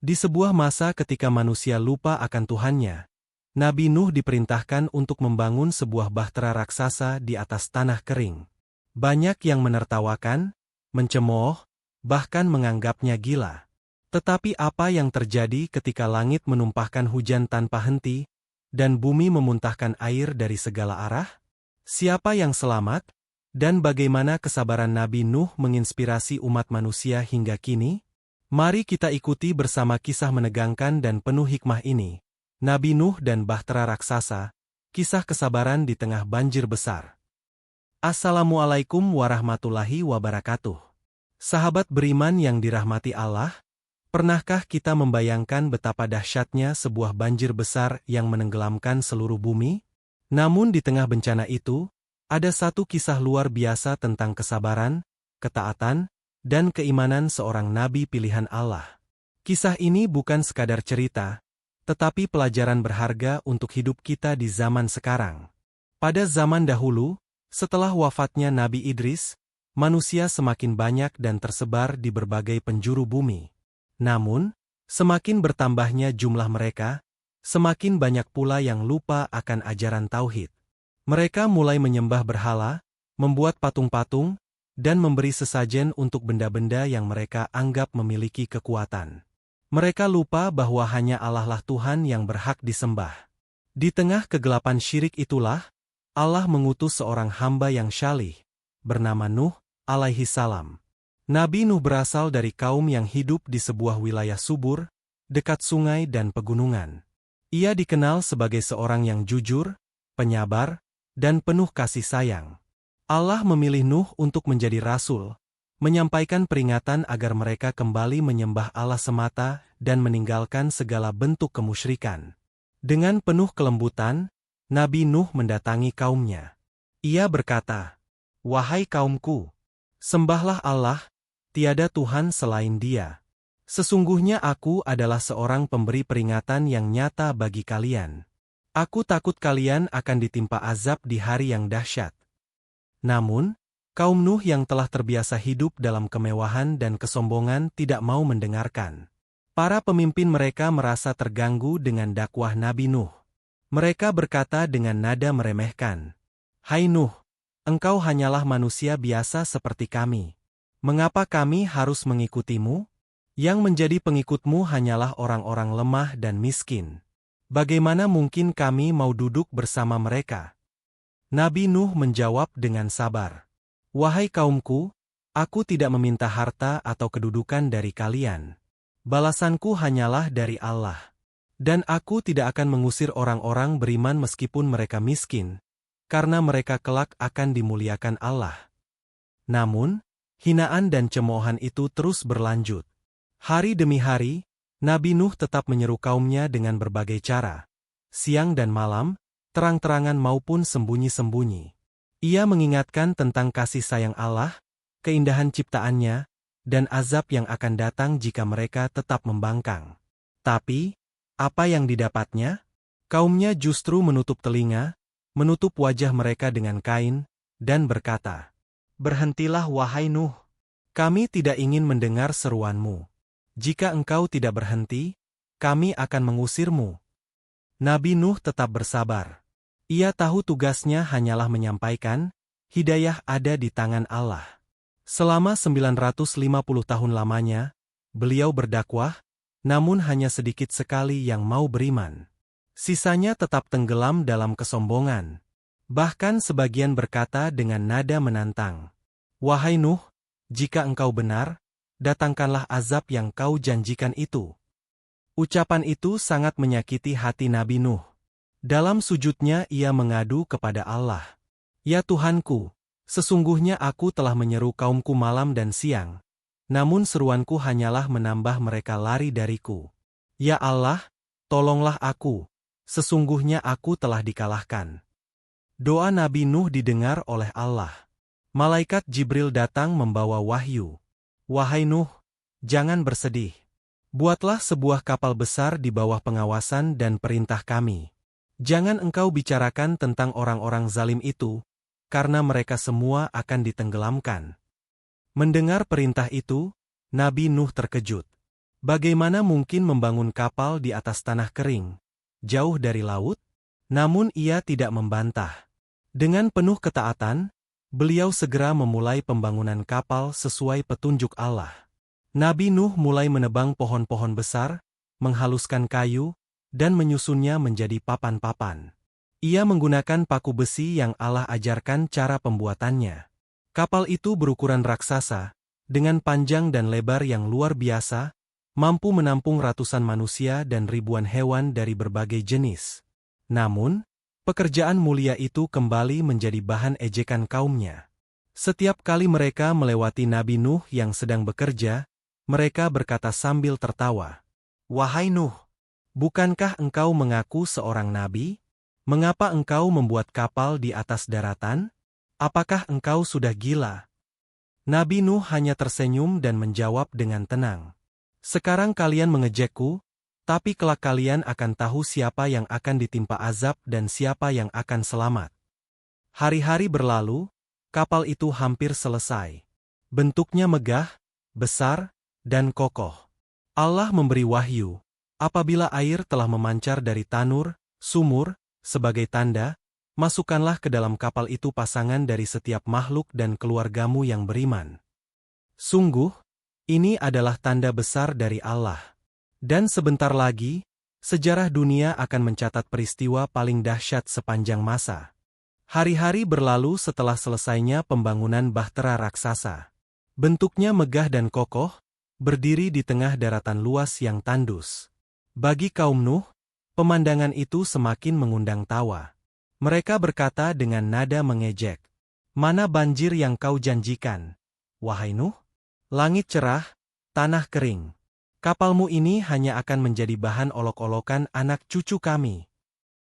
Di sebuah masa ketika manusia lupa akan Tuhannya, Nabi Nuh diperintahkan untuk membangun sebuah bahtera raksasa di atas tanah kering. Banyak yang menertawakan, mencemooh, bahkan menganggapnya gila. Tetapi apa yang terjadi ketika langit menumpahkan hujan tanpa henti, dan bumi memuntahkan air dari segala arah? Siapa yang selamat? Dan bagaimana kesabaran Nabi Nuh menginspirasi umat manusia hingga kini? Mari kita ikuti bersama kisah menegangkan dan penuh hikmah ini. Nabi Nuh dan bahtera raksasa, kisah kesabaran di tengah banjir besar. Assalamualaikum warahmatullahi wabarakatuh. Sahabat beriman yang dirahmati Allah, pernahkah kita membayangkan betapa dahsyatnya sebuah banjir besar yang menenggelamkan seluruh bumi? Namun di tengah bencana itu, ada satu kisah luar biasa tentang kesabaran, ketaatan, dan keimanan seorang nabi pilihan Allah. Kisah ini bukan sekadar cerita, tetapi pelajaran berharga untuk hidup kita di zaman sekarang. Pada zaman dahulu, setelah wafatnya Nabi Idris, manusia semakin banyak dan tersebar di berbagai penjuru bumi. Namun, semakin bertambahnya jumlah mereka, semakin banyak pula yang lupa akan ajaran tauhid. Mereka mulai menyembah berhala, membuat patung-patung, dan memberi sesajen untuk benda-benda yang mereka anggap memiliki kekuatan. Mereka lupa bahwa hanya Allah lah Tuhan yang berhak disembah. Di tengah kegelapan syirik itulah, Allah mengutus seorang hamba yang syalih, bernama Nuh alaihi salam. Nabi Nuh berasal dari kaum yang hidup di sebuah wilayah subur, dekat sungai dan pegunungan. Ia dikenal sebagai seorang yang jujur, penyabar, dan penuh kasih sayang. Allah memilih Nuh untuk menjadi rasul, menyampaikan peringatan agar mereka kembali menyembah Allah semata dan meninggalkan segala bentuk kemusyrikan. Dengan penuh kelembutan, Nabi Nuh mendatangi kaumnya. Ia berkata, "Wahai kaumku, sembahlah Allah, tiada Tuhan selain Dia. Sesungguhnya aku adalah seorang pemberi peringatan yang nyata bagi kalian. Aku takut kalian akan ditimpa azab di hari yang dahsyat." Namun, kaum Nuh yang telah terbiasa hidup dalam kemewahan dan kesombongan tidak mau mendengarkan. Para pemimpin mereka merasa terganggu dengan dakwah Nabi Nuh. Mereka berkata dengan nada meremehkan, "Hai Nuh, engkau hanyalah manusia biasa seperti kami. Mengapa kami harus mengikutimu? Yang menjadi pengikutmu hanyalah orang-orang lemah dan miskin. Bagaimana mungkin kami mau duduk bersama mereka?" Nabi Nuh menjawab dengan sabar, "Wahai kaumku, aku tidak meminta harta atau kedudukan dari kalian. Balasanku hanyalah dari Allah. Dan aku tidak akan mengusir orang-orang beriman meskipun mereka miskin, karena mereka kelak akan dimuliakan Allah." Namun, hinaan dan cemoohan itu terus berlanjut. Hari demi hari, Nabi Nuh tetap menyeru kaumnya dengan berbagai cara. Siang dan malam, terang-terangan maupun sembunyi-sembunyi. Ia mengingatkan tentang kasih sayang Allah, keindahan ciptaannya, dan azab yang akan datang jika mereka tetap membangkang. Tapi, apa yang didapatnya? Kaumnya justru menutup telinga, menutup wajah mereka dengan kain, dan berkata, "Berhentilah wahai Nuh, kami tidak ingin mendengar seruanmu. Jika engkau tidak berhenti, kami akan mengusirmu." Nabi Nuh tetap bersabar. Ia tahu tugasnya hanyalah menyampaikan, hidayah ada di tangan Allah. Selama 950 tahun lamanya, beliau berdakwah, namun hanya sedikit sekali yang mau beriman. Sisanya tetap tenggelam dalam kesombongan. Bahkan sebagian berkata dengan nada menantang, "Wahai Nuh, jika engkau benar, datangkanlah azab yang kau janjikan itu." Ucapan itu sangat menyakiti hati Nabi Nuh. Dalam sujudnya ia mengadu kepada Allah, "Ya Tuhanku, sesungguhnya aku telah menyeru kaumku malam dan siang, namun seruanku hanyalah menambah mereka lari dariku. Ya Allah, tolonglah aku, sesungguhnya aku telah dikalahkan." Doa Nabi Nuh didengar oleh Allah. Malaikat Jibril datang membawa wahyu. "Wahai Nuh, jangan bersedih. Buatlah sebuah kapal besar di bawah pengawasan dan perintah kami. Jangan engkau bicarakan tentang orang-orang zalim itu, karena mereka semua akan ditenggelamkan." Mendengar perintah itu, Nabi Nuh terkejut. Bagaimana mungkin membangun kapal di atas tanah kering, jauh dari laut? Namun ia tidak membantah. Dengan penuh ketaatan, beliau segera memulai pembangunan kapal sesuai petunjuk Allah. Nabi Nuh mulai menebang pohon-pohon besar, menghaluskan kayu, dan menyusunnya menjadi papan-papan. Ia menggunakan paku besi yang Allah ajarkan cara pembuatannya. Kapal itu berukuran raksasa, dengan panjang dan lebar yang luar biasa, mampu menampung ratusan manusia dan ribuan hewan dari berbagai jenis. Namun, pekerjaan mulia itu kembali menjadi bahan ejekan kaumnya. Setiap kali mereka melewati Nabi Nuh yang sedang bekerja, mereka berkata sambil tertawa, "Wahai Nuh, bukankah engkau mengaku seorang nabi? Mengapa engkau membuat kapal di atas daratan? Apakah engkau sudah gila?" Nabi Nuh hanya tersenyum dan menjawab dengan tenang, "Sekarang kalian mengejekku, tapi kelak kalian akan tahu siapa yang akan ditimpa azab dan siapa yang akan selamat." Hari-hari berlalu, kapal itu hampir selesai. Bentuknya megah, besar, dan kokoh. Allah memberi wahyu, apabila air telah memancar dari tanur, sumur, sebagai tanda, masukkanlah ke dalam kapal itu pasangan dari setiap makhluk dan keluargamu yang beriman. Sungguh, ini adalah tanda besar dari Allah. Dan sebentar lagi, sejarah dunia akan mencatat peristiwa paling dahsyat sepanjang masa. Hari-hari berlalu setelah selesainya pembangunan bahtera raksasa. Bentuknya megah dan kokoh, berdiri di tengah daratan luas yang tandus. Bagi kaum Nuh, pemandangan itu semakin mengundang tawa. Mereka berkata dengan nada mengejek, "Mana banjir yang kau janjikan, wahai Nuh? Langit cerah, tanah kering. Kapalmu ini hanya akan menjadi bahan olok-olokan anak cucu kami."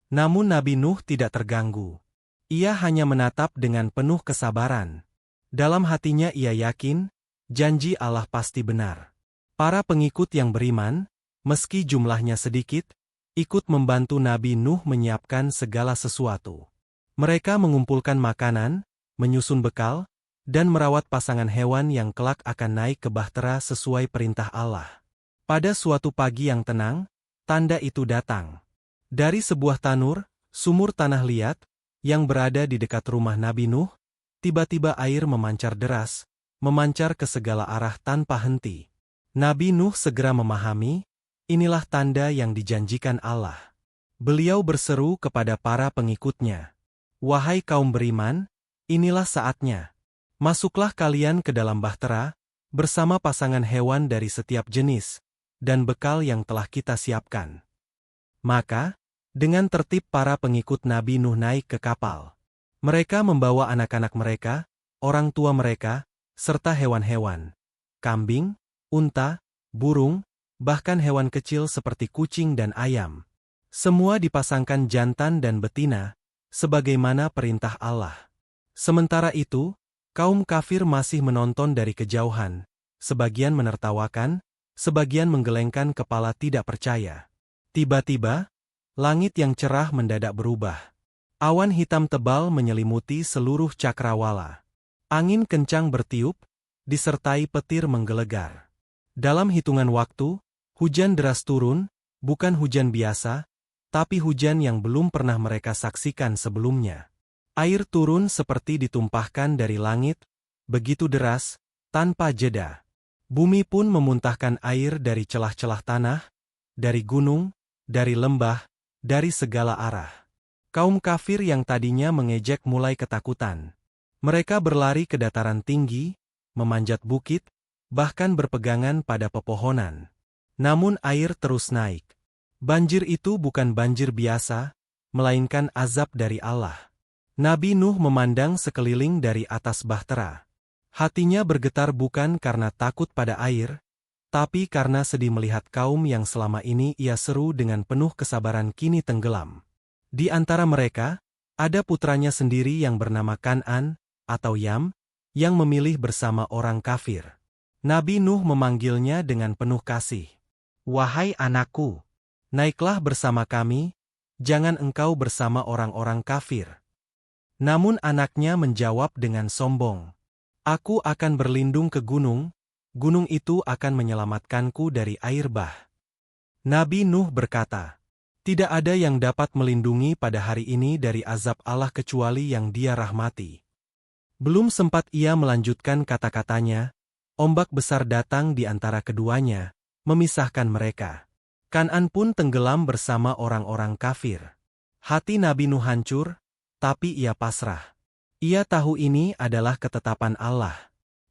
Namun Nabi Nuh tidak terganggu. Ia hanya menatap dengan penuh kesabaran. Dalam hatinya ia yakin, janji Allah pasti benar. Para pengikut yang beriman, meski jumlahnya sedikit, ikut membantu Nabi Nuh menyiapkan segala sesuatu. Mereka mengumpulkan makanan, menyusun bekal, dan merawat pasangan hewan yang kelak akan naik ke bahtera sesuai perintah Allah. Pada suatu pagi yang tenang, tanda itu datang. Dari sebuah tanur, sumur tanah liat, yang berada di dekat rumah Nabi Nuh, tiba-tiba air memancar deras, memancar ke segala arah tanpa henti. Nabi Nuh segera memahami, inilah tanda yang dijanjikan Allah. Beliau berseru kepada para pengikutnya, "Wahai kaum beriman, inilah saatnya. Masuklah kalian ke dalam bahtera, bersama pasangan hewan dari setiap jenis, dan bekal yang telah kita siapkan." Maka, dengan tertib para pengikut Nabi Nuh naik ke kapal. Mereka membawa anak-anak mereka, orang tua mereka, serta hewan-hewan, kambing, unta, burung, bahkan hewan kecil seperti kucing dan ayam. Semua dipasangkan jantan dan betina, sebagaimana perintah Allah. Sementara itu, kaum kafir masih menonton dari kejauhan, sebagian menertawakan, sebagian menggelengkan kepala tidak percaya. Tiba-tiba, langit yang cerah mendadak berubah. Awan hitam tebal menyelimuti seluruh cakrawala. Angin kencang bertiup, disertai petir menggelegar. Dalam hitungan waktu, hujan deras turun, bukan hujan biasa, tapi hujan yang belum pernah mereka saksikan sebelumnya. Air turun seperti ditumpahkan dari langit, begitu deras, tanpa jeda. Bumi pun memuntahkan air dari celah-celah tanah, dari gunung, dari lembah, dari segala arah. Kaum kafir yang tadinya mengejek mulai ketakutan. Mereka berlari ke dataran tinggi, memanjat bukit, bahkan berpegangan pada pepohonan. Namun air terus naik. Banjir itu bukan banjir biasa, melainkan azab dari Allah. Nabi Nuh memandang sekeliling dari atas bahtera. Hatinya bergetar bukan karena takut pada air, tapi karena sedih melihat kaum yang selama ini ia seru dengan penuh kesabaran kini tenggelam. Di antara mereka, ada putranya sendiri yang bernama Kan'an, atau Yam, yang memilih bersama orang kafir. Nabi Nuh memanggilnya dengan penuh kasih. "Wahai anakku, naiklah bersama kami, jangan engkau bersama orang-orang kafir." Namun anaknya menjawab dengan sombong, "Aku akan berlindung ke gunung, gunung itu akan menyelamatkanku dari air bah. Nabi Nuh berkata, "Tidak ada yang dapat melindungi pada hari ini dari azab Allah kecuali yang Dia rahmati." Belum sempat ia melanjutkan kata-katanya, ombak besar datang di antara keduanya, memisahkan mereka. Kan'an pun tenggelam bersama orang-orang kafir. Hati Nabi Nuh hancur, tapi ia pasrah. Ia tahu ini adalah ketetapan Allah.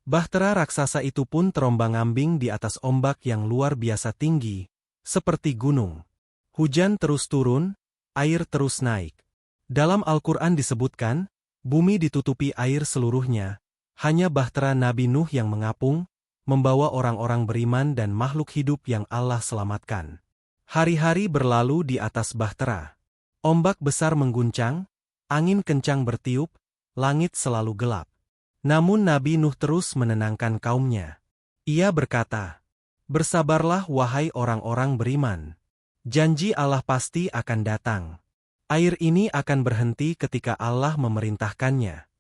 Bahtera raksasa itu pun terombang-ambing di atas ombak yang luar biasa tinggi, seperti gunung. Hujan terus turun, air terus naik. Dalam Al-Quran disebutkan, bumi ditutupi air seluruhnya, hanya bahtera Nabi Nuh yang mengapung, membawa orang-orang beriman dan makhluk hidup yang Allah selamatkan. Hari-hari berlalu di atas bahtera. Ombak besar mengguncang, angin kencang bertiup, langit selalu gelap. Namun Nabi Nuh terus menenangkan kaumnya. Ia berkata, "Bersabarlah wahai orang-orang beriman. Janji Allah pasti akan datang. Air ini akan berhenti ketika Allah memerintahkannya."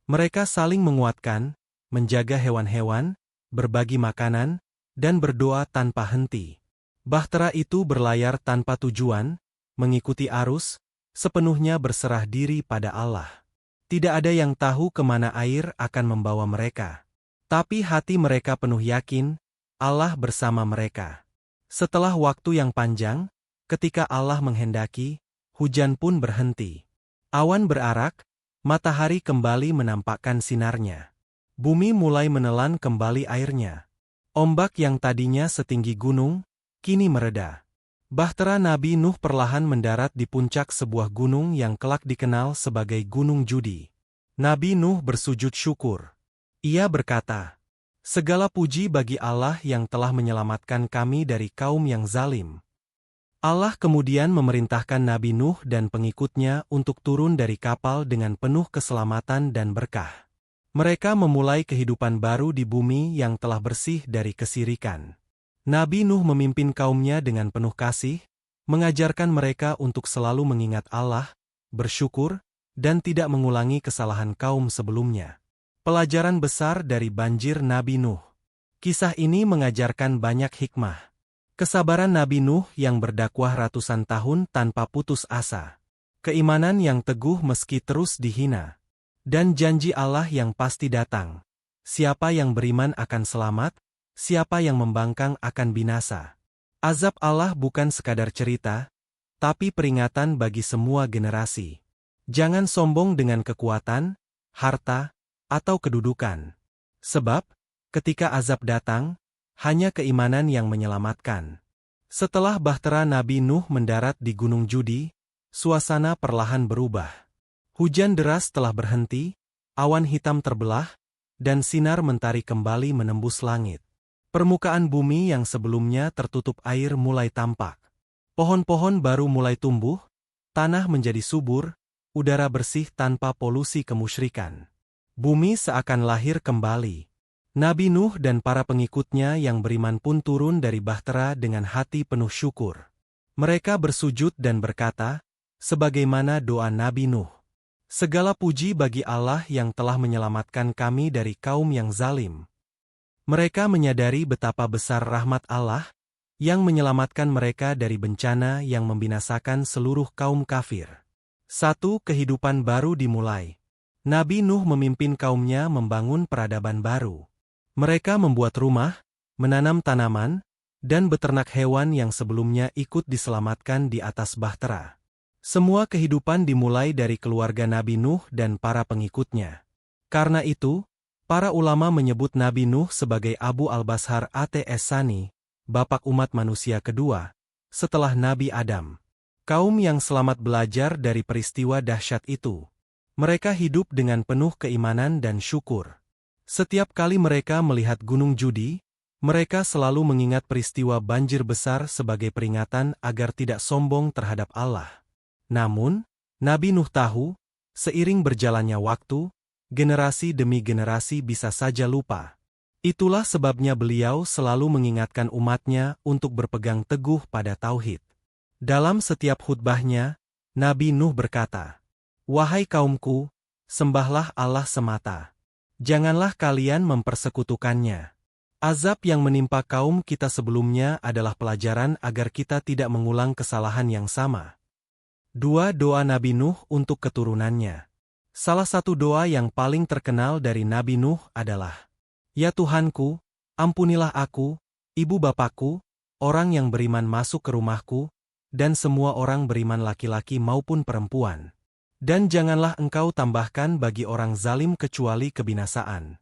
Mereka saling menguatkan, menjaga hewan-hewan, berbagi makanan, dan berdoa tanpa henti. Bahtera itu berlayar tanpa tujuan, mengikuti arus, sepenuhnya berserah diri pada Allah. Tidak ada yang tahu kemana air akan membawa mereka. Tapi hati mereka penuh yakin, Allah bersama mereka. Setelah waktu yang panjang, ketika Allah menghendaki, hujan pun berhenti. Awan berarak, matahari kembali menampakkan sinarnya. Bumi mulai menelan kembali airnya. Ombak yang tadinya setinggi gunung, kini mereda. Bahtera Nabi Nuh perlahan mendarat di puncak sebuah gunung yang kelak dikenal sebagai Gunung Judi. Nabi Nuh bersujud syukur. Ia berkata, "Segala puji bagi Allah yang telah menyelamatkan kami dari kaum yang zalim." Allah kemudian memerintahkan Nabi Nuh dan pengikutnya untuk turun dari kapal dengan penuh keselamatan dan berkah. Mereka memulai kehidupan baru di bumi yang telah bersih dari kesirikan. Nabi Nuh memimpin kaumnya dengan penuh kasih, mengajarkan mereka untuk selalu mengingat Allah, bersyukur, dan tidak mengulangi kesalahan kaum sebelumnya. Pelajaran besar dari banjir Nabi Nuh. Kisah ini mengajarkan banyak hikmah. Kesabaran Nabi Nuh yang berdakwah ratusan tahun tanpa putus asa. Keimanan yang teguh meski terus dihina. Dan janji Allah yang pasti datang. Siapa yang beriman akan selamat, siapa yang membangkang akan binasa. Azab Allah bukan sekadar cerita, tapi peringatan bagi semua generasi. Jangan sombong dengan kekuatan, harta, atau kedudukan. Sebab, ketika azab datang, hanya keimanan yang menyelamatkan. Setelah bahtera Nabi Nuh mendarat di Gunung Judi, suasana perlahan berubah. Hujan deras telah berhenti, awan hitam terbelah, dan sinar mentari kembali menembus langit. Permukaan bumi yang sebelumnya tertutup air mulai tampak. Pohon-pohon baru mulai tumbuh, tanah menjadi subur, udara bersih tanpa polusi kemusyrikan. Bumi seakan lahir kembali. Nabi Nuh dan para pengikutnya yang beriman pun turun dari bahtera dengan hati penuh syukur. Mereka bersujud dan berkata, sebagaimana doa Nabi Nuh. Segala puji bagi Allah yang telah menyelamatkan kami dari kaum yang zalim. Mereka menyadari betapa besar rahmat Allah, yang menyelamatkan mereka dari bencana yang membinasakan seluruh kaum kafir. Satu kehidupan baru dimulai. Nabi Nuh memimpin kaumnya membangun peradaban baru. Mereka membuat rumah, menanam tanaman, dan beternak hewan yang sebelumnya ikut diselamatkan di atas bahtera. Semua kehidupan dimulai dari keluarga Nabi Nuh dan para pengikutnya. Karena itu, para ulama menyebut Nabi Nuh sebagai Abu al-Bashar Ats-Tsani, bapak umat manusia kedua, setelah Nabi Adam. Kaum yang selamat belajar dari peristiwa dahsyat itu. Mereka hidup dengan penuh keimanan dan syukur. Setiap kali mereka melihat Gunung Judi, mereka selalu mengingat peristiwa banjir besar sebagai peringatan agar tidak sombong terhadap Allah. Namun, Nabi Nuh tahu, seiring berjalannya waktu, generasi demi generasi bisa saja lupa. Itulah sebabnya beliau selalu mengingatkan umatnya untuk berpegang teguh pada tauhid. Dalam setiap khutbahnya, Nabi Nuh berkata, "Wahai kaumku, sembahlah Allah semata. Janganlah kalian mempersekutukannya. Azab yang menimpa kaum kita sebelumnya adalah pelajaran agar kita tidak mengulang kesalahan yang sama. 2. Doa Nabi Nuh untuk keturunannya. Salah satu doa yang paling terkenal dari Nabi Nuh adalah, "Ya Tuhanku, ampunilah aku, ibu bapakku, orang yang beriman masuk ke rumahku, dan semua orang beriman laki-laki maupun perempuan. Dan janganlah engkau tambahkan bagi orang zalim kecuali kebinasaan."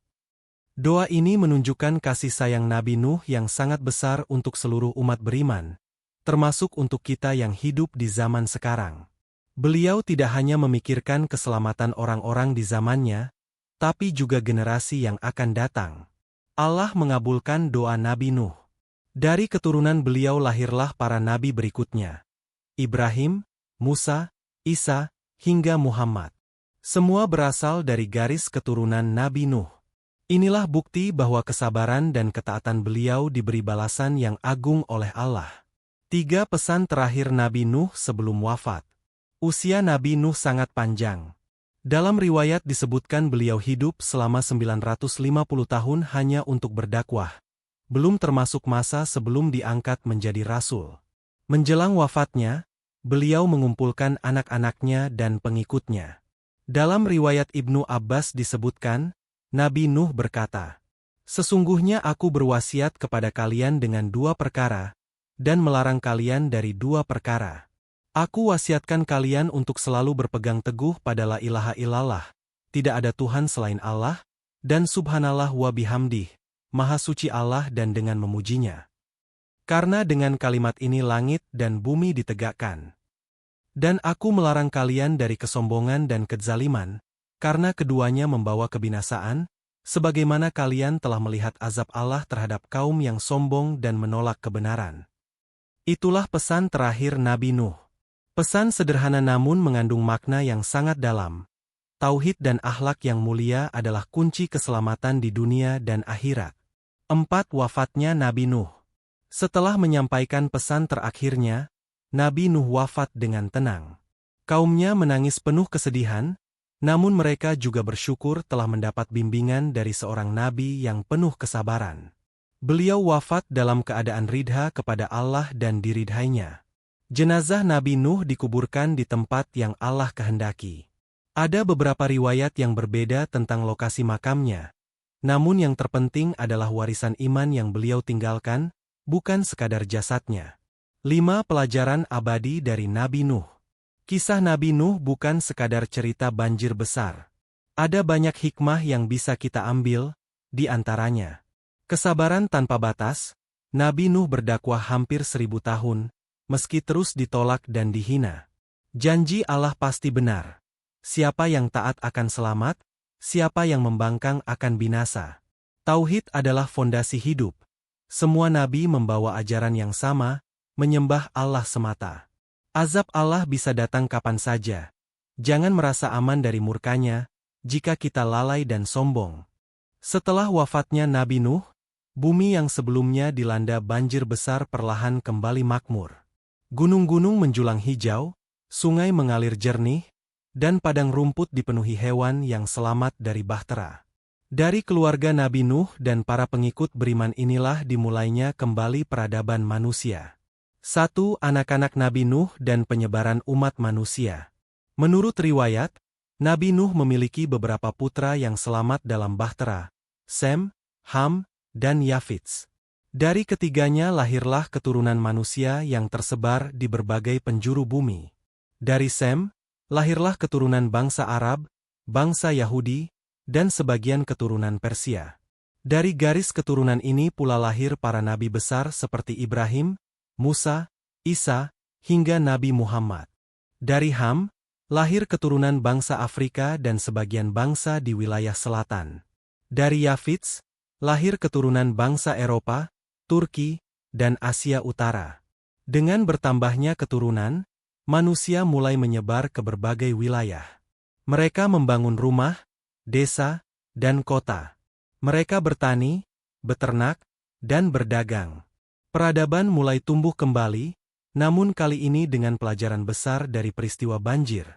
Doa ini menunjukkan kasih sayang Nabi Nuh yang sangat besar untuk seluruh umat beriman, termasuk untuk kita yang hidup di zaman sekarang. Beliau tidak hanya memikirkan keselamatan orang-orang di zamannya, tapi juga generasi yang akan datang. Allah mengabulkan doa Nabi Nuh. Dari keturunan beliau lahirlah para nabi berikutnya: Ibrahim, Musa, Isa, hingga Muhammad. Semua berasal dari garis keturunan Nabi Nuh. Inilah bukti bahwa kesabaran dan ketaatan beliau diberi balasan yang agung oleh Allah. 3. Pesan terakhir Nabi Nuh sebelum wafat. Usia Nabi Nuh sangat panjang. Dalam riwayat disebutkan beliau hidup selama 950 tahun hanya untuk berdakwah, belum termasuk masa sebelum diangkat menjadi rasul. Menjelang wafatnya, beliau mengumpulkan anak-anaknya dan pengikutnya. Dalam riwayat Ibnu Abbas disebutkan, Nabi Nuh berkata, "Sesungguhnya aku berwasiat kepada kalian dengan 2 perkara, dan melarang kalian dari 2 perkara. Aku wasiatkan kalian untuk selalu berpegang teguh pada la ilaha illallah, tidak ada Tuhan selain Allah, dan subhanallah wa bihamdih, maha suci Allah dan dengan memujinya. Karena dengan kalimat ini langit dan bumi ditegakkan. Dan aku melarang kalian dari kesombongan dan kezaliman, karena keduanya membawa kebinasaan, sebagaimana kalian telah melihat azab Allah terhadap kaum yang sombong dan menolak kebenaran." Itulah pesan terakhir Nabi Nuh. Pesan sederhana namun mengandung makna yang sangat dalam. Tauhid dan akhlak yang mulia adalah kunci keselamatan di dunia dan akhirat. 4. Wafatnya Nabi Nuh. Setelah menyampaikan pesan terakhirnya, Nabi Nuh wafat dengan tenang. Kaumnya menangis penuh kesedihan, namun mereka juga bersyukur telah mendapat bimbingan dari seorang nabi yang penuh kesabaran. Beliau wafat dalam keadaan ridha kepada Allah dan diridhainya. Jenazah Nabi Nuh dikuburkan di tempat yang Allah kehendaki. Ada beberapa riwayat yang berbeda tentang lokasi makamnya, namun yang terpenting adalah warisan iman yang beliau tinggalkan, bukan sekadar jasadnya. 5. Pelajaran abadi dari Nabi Nuh. Kisah Nabi Nuh bukan sekadar cerita banjir besar. Ada banyak hikmah yang bisa kita ambil, di antaranya. Kesabaran tanpa batas. Nabi Nuh berdakwah hampir 1000 tahun, meski terus ditolak dan dihina. Janji Allah pasti benar. Siapa yang taat akan selamat, siapa yang membangkang akan binasa. Tauhid adalah fondasi hidup. Semua nabi membawa ajaran yang sama, menyembah Allah semata. Azab Allah bisa datang kapan saja. Jangan merasa aman dari murkanya, jika kita lalai dan sombong. Setelah wafatnya Nabi Nuh, bumi yang sebelumnya dilanda banjir besar perlahan kembali makmur. Gunung-gunung menjulang hijau, sungai mengalir jernih, dan padang rumput dipenuhi hewan yang selamat dari bahtera. Dari keluarga Nabi Nuh dan para pengikut beriman inilah dimulainya kembali peradaban manusia. 1. Anak-anak Nabi Nuh dan penyebaran umat manusia. Menurut riwayat, Nabi Nuh memiliki beberapa putra yang selamat dalam bahtera: Sem, Ham, dan Yafits. Dari ketiganya lahirlah keturunan manusia yang tersebar di berbagai penjuru bumi. Dari Sem, lahirlah keturunan bangsa Arab, bangsa Yahudi, dan sebagian keturunan Persia. Dari garis keturunan ini pula lahir para nabi besar seperti Ibrahim, Musa, Isa, hingga Nabi Muhammad. Dari Ham, lahir keturunan bangsa Afrika dan sebagian bangsa di wilayah selatan. Dari Yafits, lahir keturunan bangsa Eropa, Turki, dan Asia Utara. Dengan bertambahnya keturunan, manusia mulai menyebar ke berbagai wilayah. Mereka membangun rumah, desa, dan kota. Mereka bertani, beternak, dan berdagang. Peradaban mulai tumbuh kembali, namun kali ini dengan pelajaran besar dari peristiwa banjir.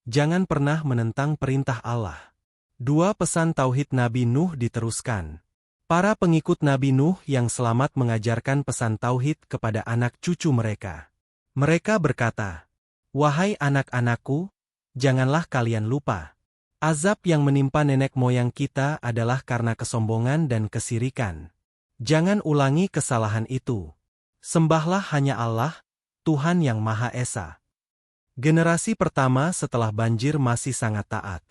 Jangan pernah menentang perintah Allah. 2. Pesan Tauhid Nabi Nuh diteruskan. Para pengikut Nabi Nuh yang selamat mengajarkan pesan tauhid kepada anak cucu mereka. Mereka berkata, "Wahai anak-anakku, janganlah kalian lupa. Azab yang menimpa nenek moyang kita adalah karena kesombongan dan kesirikan. Jangan ulangi kesalahan itu. Sembahlah hanya Allah, Tuhan yang Maha Esa." Generasi pertama setelah banjir masih sangat taat.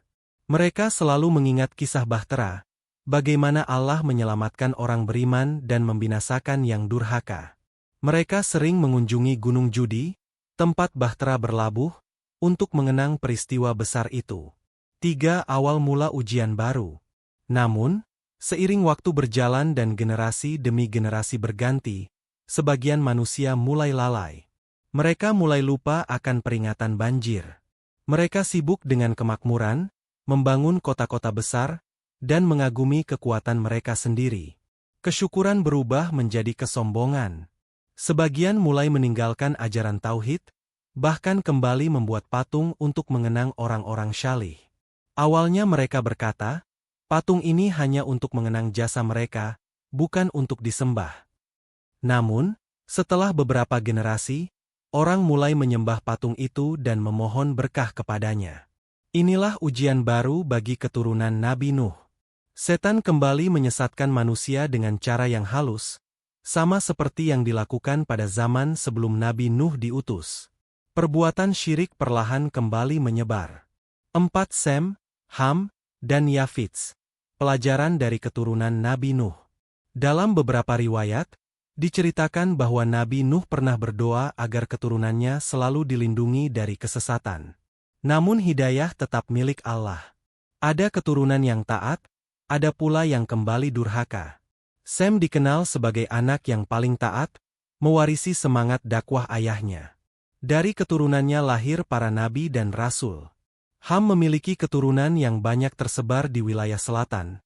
Mereka selalu mengingat kisah bahtera, bagaimana Allah menyelamatkan orang beriman dan membinasakan yang durhaka. Mereka sering mengunjungi Gunung Judi, tempat bahtera berlabuh, untuk mengenang peristiwa besar itu. 3. Awal mula ujian baru. Namun, seiring waktu berjalan dan generasi demi generasi berganti, sebagian manusia mulai lalai. Mereka mulai lupa akan peringatan banjir. Mereka sibuk dengan kemakmuran, membangun kota-kota besar, dan mengagumi kekuatan mereka sendiri. Kesyukuran berubah menjadi kesombongan. Sebagian mulai meninggalkan ajaran tauhid, bahkan kembali membuat patung untuk mengenang orang-orang syalih. Awalnya mereka berkata, patung ini hanya untuk mengenang jasa mereka, bukan untuk disembah. Namun, setelah beberapa generasi, orang mulai menyembah patung itu dan memohon berkah kepadanya. Inilah ujian baru bagi keturunan Nabi Nuh. Setan kembali menyesatkan manusia dengan cara yang halus, sama seperti yang dilakukan pada zaman sebelum Nabi Nuh diutus. Perbuatan syirik perlahan kembali menyebar. 4. Sem, Ham, dan Yafits. Pelajaran dari keturunan Nabi Nuh. Dalam beberapa riwayat, diceritakan bahwa Nabi Nuh pernah berdoa agar keturunannya selalu dilindungi dari kesesatan. Namun hidayah tetap milik Allah. Ada keturunan yang taat, ada pula yang kembali durhaka. Sem dikenal sebagai anak yang paling taat, mewarisi semangat dakwah ayahnya. Dari keturunannya lahir para nabi dan rasul. Ham memiliki keturunan yang banyak tersebar di wilayah selatan.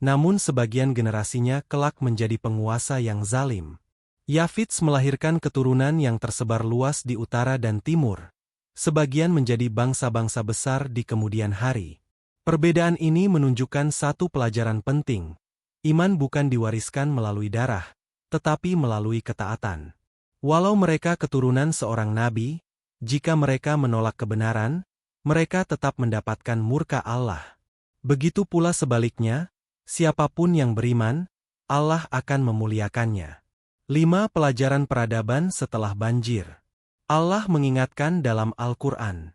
Namun sebagian generasinya kelak menjadi penguasa yang zalim. Yafits melahirkan keturunan yang tersebar luas di utara dan timur. Sebagian menjadi bangsa-bangsa besar di kemudian hari. Perbedaan ini menunjukkan satu pelajaran penting. Iman bukan diwariskan melalui darah, tetapi melalui ketaatan. Walau mereka keturunan seorang nabi, jika mereka menolak kebenaran, mereka tetap mendapatkan murka Allah. Begitu pula sebaliknya, siapapun yang beriman, Allah akan memuliakannya. 5. Pelajaran peradaban setelah banjir. Allah mengingatkan dalam Al-Quran.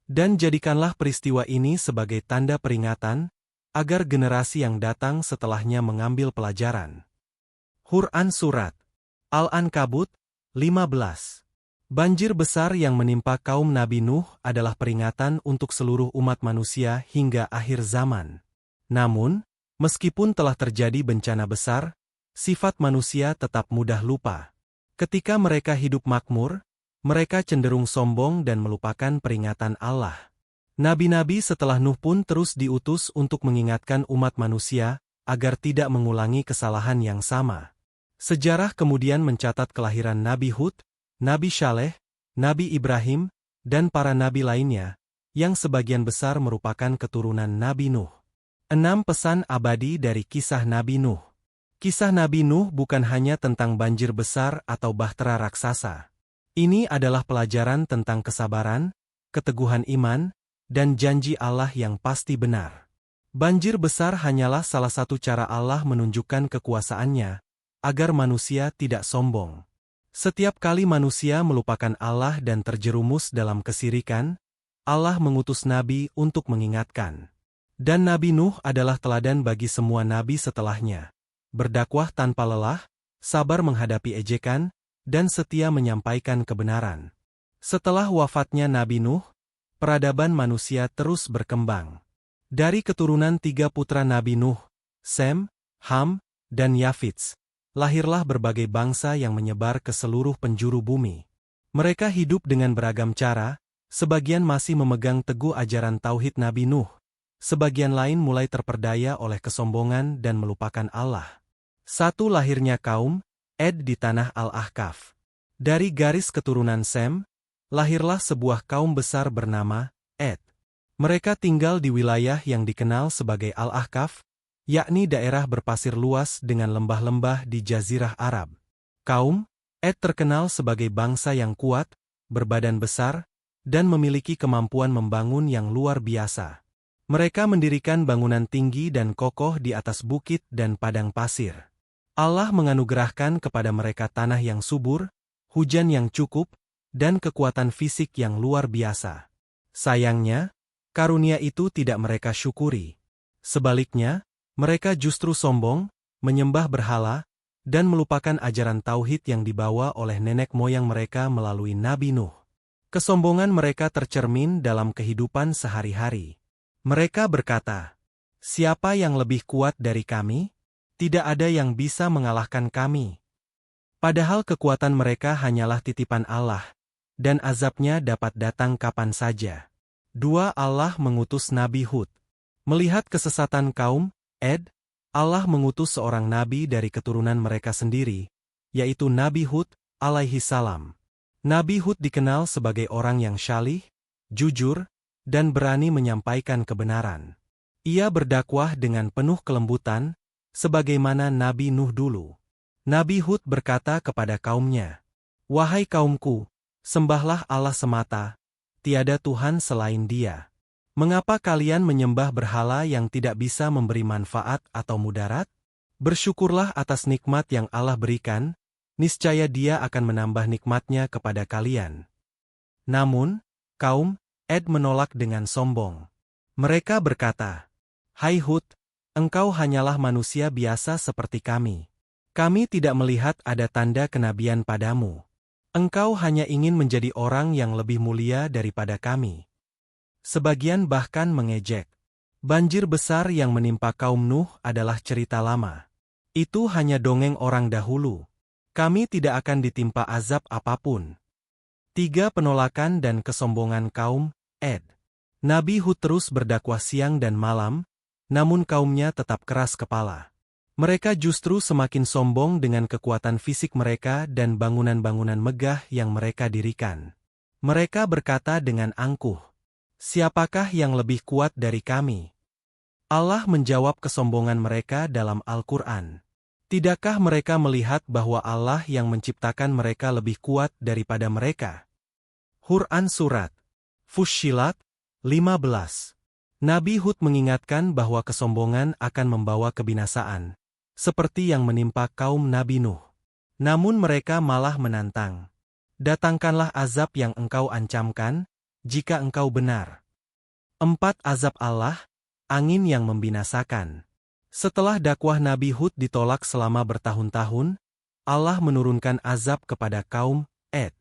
Dan jadikanlah peristiwa ini sebagai tanda peringatan, agar generasi yang datang setelahnya mengambil pelajaran. Quran Surat Al-Ankabut 15. Banjir besar yang menimpa kaum Nabi Nuh adalah peringatan untuk seluruh umat manusia hingga akhir zaman. Namun, meskipun telah terjadi bencana besar, sifat manusia tetap mudah lupa. Ketika mereka hidup makmur, mereka cenderung sombong dan melupakan peringatan Allah. Nabi-nabi setelah Nuh pun terus diutus untuk mengingatkan umat manusia agar tidak mengulangi kesalahan yang sama. Sejarah kemudian mencatat kelahiran Nabi Hud, Nabi Shaleh, Nabi Ibrahim, dan para nabi lainnya, yang sebagian besar merupakan keturunan Nabi Nuh. 6. Pesan abadi dari kisah Nabi Nuh. Kisah Nabi Nuh bukan hanya tentang banjir besar atau bahtera raksasa. Ini adalah pelajaran tentang kesabaran, keteguhan iman, dan janji Allah yang pasti benar. Banjir besar hanyalah salah satu cara Allah menunjukkan kekuasaannya, agar manusia tidak sombong. Setiap kali manusia melupakan Allah dan terjerumus dalam kesirikan, Allah mengutus nabi untuk mengingatkan. Dan Nabi Nuh adalah teladan bagi semua nabi setelahnya. Berdakwah tanpa lelah, sabar menghadapi ejekan, dan setia menyampaikan kebenaran. Setelah wafatnya Nabi Nuh, peradaban manusia terus berkembang. Dari keturunan 3 putra Nabi Nuh, Sem, Ham, dan Yafits, lahirlah berbagai bangsa yang menyebar ke seluruh penjuru bumi. Mereka hidup dengan beragam cara, sebagian masih memegang teguh ajaran tauhid Nabi Nuh, sebagian lain mulai terperdaya oleh kesombongan dan melupakan Allah. 1. Lahirnya kaum Ed di tanah Al-Ahqaf. Dari garis keturunan Sem, lahirlah sebuah kaum besar bernama Ed. Mereka tinggal di wilayah yang dikenal sebagai Al-Ahqaf, yakni daerah berpasir luas dengan lembah-lembah di Jazirah Arab. Kaum Ed terkenal sebagai bangsa yang kuat, berbadan besar, dan memiliki kemampuan membangun yang luar biasa. Mereka mendirikan bangunan tinggi dan kokoh di atas bukit dan padang pasir. Allah menganugerahkan kepada mereka tanah yang subur, hujan yang cukup, dan kekuatan fisik yang luar biasa. Sayangnya, karunia itu tidak mereka syukuri. Sebaliknya, mereka justru sombong, menyembah berhala, dan melupakan ajaran tauhid yang dibawa oleh nenek moyang mereka melalui Nabi Nuh. Kesombongan mereka tercermin dalam kehidupan sehari-hari. Mereka berkata, "Siapa yang lebih kuat dari kami? Tidak ada yang bisa mengalahkan kami." Padahal kekuatan mereka hanyalah titipan Allah, dan azabnya dapat datang kapan saja. 2. Allah mengutus Nabi Hud. Melihat kesesatan kaum Ed, Allah mengutus seorang nabi dari keturunan mereka sendiri, yaitu Nabi Hud alaihi salam. Nabi Hud dikenal sebagai orang yang syalih, jujur, dan berani menyampaikan kebenaran. Ia berdakwah dengan penuh kelembutan, sebagaimana Nabi Nuh dulu. Nabi Hud berkata kepada kaumnya, "Wahai kaumku, sembahlah Allah semata, tiada Tuhan selain Dia. Mengapa kalian menyembah berhala yang tidak bisa memberi manfaat atau mudarat? Bersyukurlah atas nikmat yang Allah berikan, niscaya Dia akan menambah nikmatnya kepada kalian." Namun, kaum Ed menolak dengan sombong. Mereka berkata, "Hai Hud, engkau hanyalah manusia biasa seperti kami. Kami tidak melihat ada tanda kenabian padamu. Engkau hanya ingin menjadi orang yang lebih mulia daripada kami." Sebagian bahkan mengejek. Banjir besar yang menimpa kaum Nuh adalah cerita lama. Itu hanya dongeng orang dahulu. Kami tidak akan ditimpa azab apapun. 3. Penolakan dan kesombongan kaum Ed. Nabi Hud terus berdakwah siang dan malam, namun kaumnya tetap keras kepala. Mereka justru semakin sombong dengan kekuatan fisik mereka dan bangunan-bangunan megah yang mereka dirikan. Mereka berkata dengan angkuh, "Siapakah yang lebih kuat dari kami?" Allah menjawab kesombongan mereka dalam Al-Quran. Tidakkah mereka melihat bahwa Allah yang menciptakan mereka lebih kuat daripada mereka? Quran Surat Fussilat 15. Nabi Hud mengingatkan bahwa kesombongan akan membawa kebinasaan, seperti yang menimpa kaum Nabi Nuh. Namun mereka malah menantang, "Datangkanlah azab yang engkau ancamkan, jika engkau benar." 4. Azab Allah, angin yang membinasakan. Setelah dakwah Nabi Hud ditolak selama bertahun-tahun, Allah menurunkan azab kepada kaum Ed.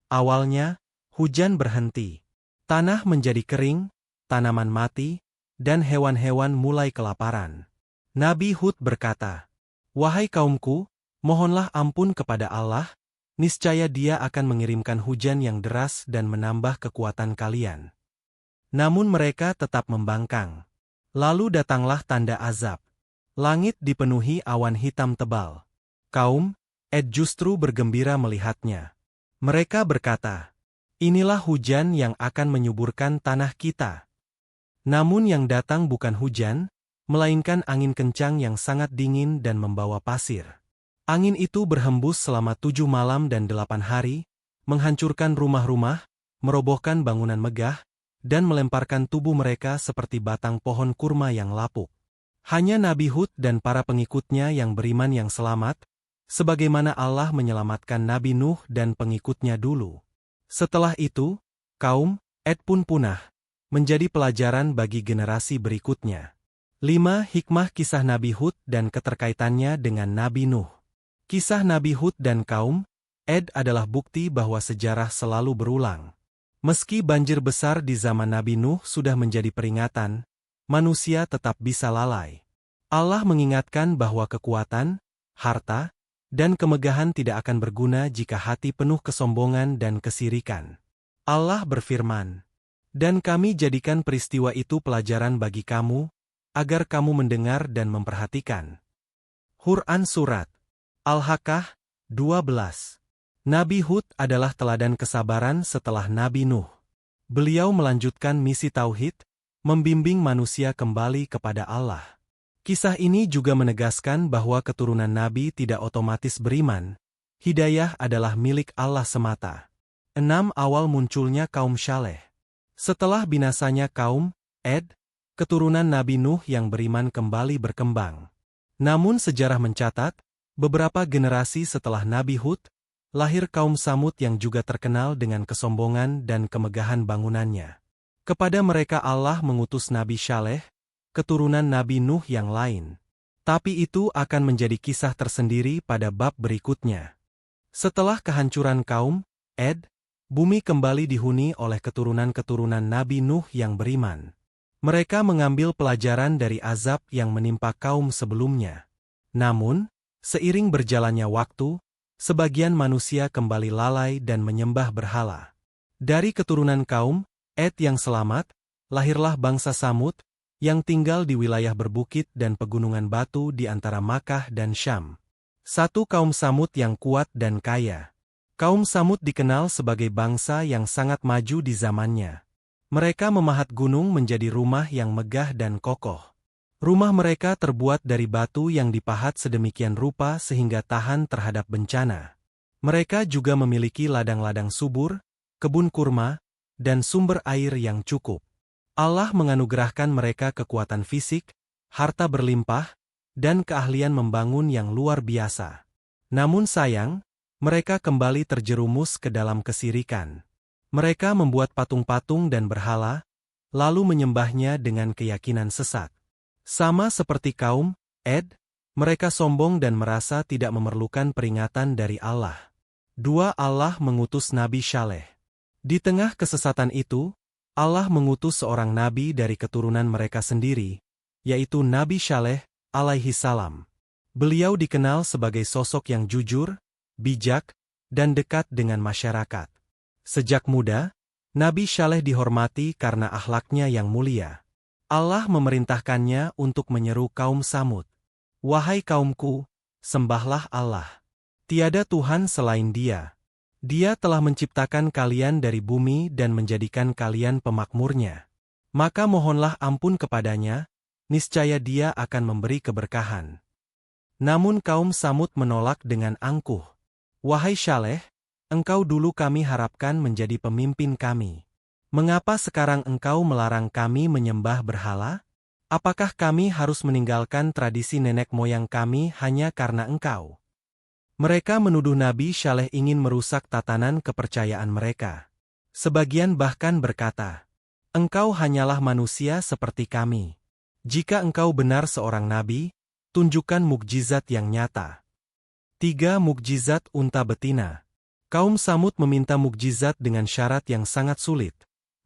Awalnya, hujan berhenti. Tanah menjadi kering, tanaman mati, dan hewan-hewan mulai kelaparan. Nabi Hud berkata, "Wahai kaumku, mohonlah ampun kepada Allah, niscaya Dia akan mengirimkan hujan yang deras dan menambah kekuatan kalian." Namun mereka tetap membangkang. Lalu datanglah tanda azab. Langit dipenuhi awan hitam tebal. Kaum Ed justru bergembira melihatnya. Mereka berkata, "Inilah hujan yang akan menyuburkan tanah kita." Namun yang datang bukan hujan, melainkan angin kencang yang sangat dingin dan membawa pasir. Angin itu berhembus selama 7 malam dan 8 hari, menghancurkan rumah-rumah, merobohkan bangunan megah, dan melemparkan tubuh mereka seperti batang pohon kurma yang lapuk. Hanya Nabi Hud dan para pengikutnya yang beriman yang selamat, sebagaimana Allah menyelamatkan Nabi Nuh dan pengikutnya dulu. Setelah itu, kaum Ed pun punah, menjadi pelajaran bagi generasi berikutnya. 5. Hikmah kisah Nabi Hud dan keterkaitannya dengan Nabi Nuh. Kisah Nabi Hud dan kaum Ed adalah bukti bahwa sejarah selalu berulang. Meski banjir besar di zaman Nabi Nuh sudah menjadi peringatan, manusia tetap bisa lalai. Allah mengingatkan bahwa kekuatan, harta, dan kemegahan tidak akan berguna jika hati penuh kesombongan dan kesirikan. Allah berfirman, "Dan kami jadikan peristiwa itu pelajaran bagi kamu, agar kamu mendengar dan memperhatikan." Quran Surat Al-Haqqah 12. Nabi Hud adalah teladan kesabaran setelah Nabi Nuh. Beliau melanjutkan misi tauhid, membimbing manusia kembali kepada Allah. Kisah ini juga menegaskan bahwa keturunan Nabi tidak otomatis beriman. Hidayah adalah milik Allah semata. 6. Awal munculnya kaum Syaleh. Setelah binasanya kaum Ed, keturunan Nabi Nuh yang beriman kembali berkembang. Namun sejarah mencatat, beberapa generasi setelah Nabi Hud, lahir kaum Samud yang juga terkenal dengan kesombongan dan kemegahan bangunannya. Kepada mereka Allah mengutus Nabi Syaleh, keturunan Nabi Nuh yang lain. Tapi itu akan menjadi kisah tersendiri pada bab berikutnya. Setelah kehancuran kaum Ed, bumi kembali dihuni oleh keturunan-keturunan Nabi Nuh yang beriman. Mereka mengambil pelajaran dari azab yang menimpa kaum sebelumnya. Namun, seiring berjalannya waktu, sebagian manusia kembali lalai dan menyembah berhala. Dari keturunan kaum Ed yang selamat, lahirlah bangsa Samud, yang tinggal di wilayah berbukit dan pegunungan batu di antara Makkah dan Syam. Satu kaum Samud yang kuat dan kaya. Kaum Samud dikenal sebagai bangsa yang sangat maju di zamannya. Mereka memahat gunung menjadi rumah yang megah dan kokoh. Rumah mereka terbuat dari batu yang dipahat sedemikian rupa sehingga tahan terhadap bencana. Mereka juga memiliki ladang-ladang subur, kebun kurma, dan sumber air yang cukup. Allah menganugerahkan mereka kekuatan fisik, harta berlimpah, dan keahlian membangun yang luar biasa. Namun sayang, mereka kembali terjerumus ke dalam kesirikan. Mereka membuat patung-patung dan berhala, lalu menyembahnya dengan keyakinan sesat. Sama seperti kaum Ed, mereka sombong dan merasa tidak memerlukan peringatan dari Allah. 2. Allah mengutus Nabi Syaleh. Di tengah kesesatan itu, Allah mengutus seorang nabi dari keturunan mereka sendiri, yaitu Nabi Syaleh alaihi salam. Beliau dikenal sebagai sosok yang jujur, bijak, dan dekat dengan masyarakat. Sejak muda, Nabi Syaleh dihormati karena akhlaknya yang mulia. Allah memerintahkannya untuk menyeru kaum Samud. Wahai kaumku, sembahlah Allah. Tiada Tuhan selain Dia. Dia telah menciptakan kalian dari bumi dan menjadikan kalian pemakmurnya. Maka mohonlah ampun kepadanya, niscaya Dia akan memberi keberkahan. Namun kaum Samud menolak dengan angkuh. Wahai Syaleh, engkau dulu kami harapkan menjadi pemimpin kami. Mengapa sekarang engkau melarang kami menyembah berhala? Apakah kami harus meninggalkan tradisi nenek moyang kami hanya karena engkau? Mereka menuduh Nabi Syaleh ingin merusak tatanan kepercayaan mereka. Sebagian bahkan berkata, engkau hanyalah manusia seperti kami. Jika engkau benar seorang nabi, tunjukkan mukjizat yang nyata. 3. Mukjizat unta betina. Kaum Samud meminta mukjizat dengan syarat yang sangat sulit.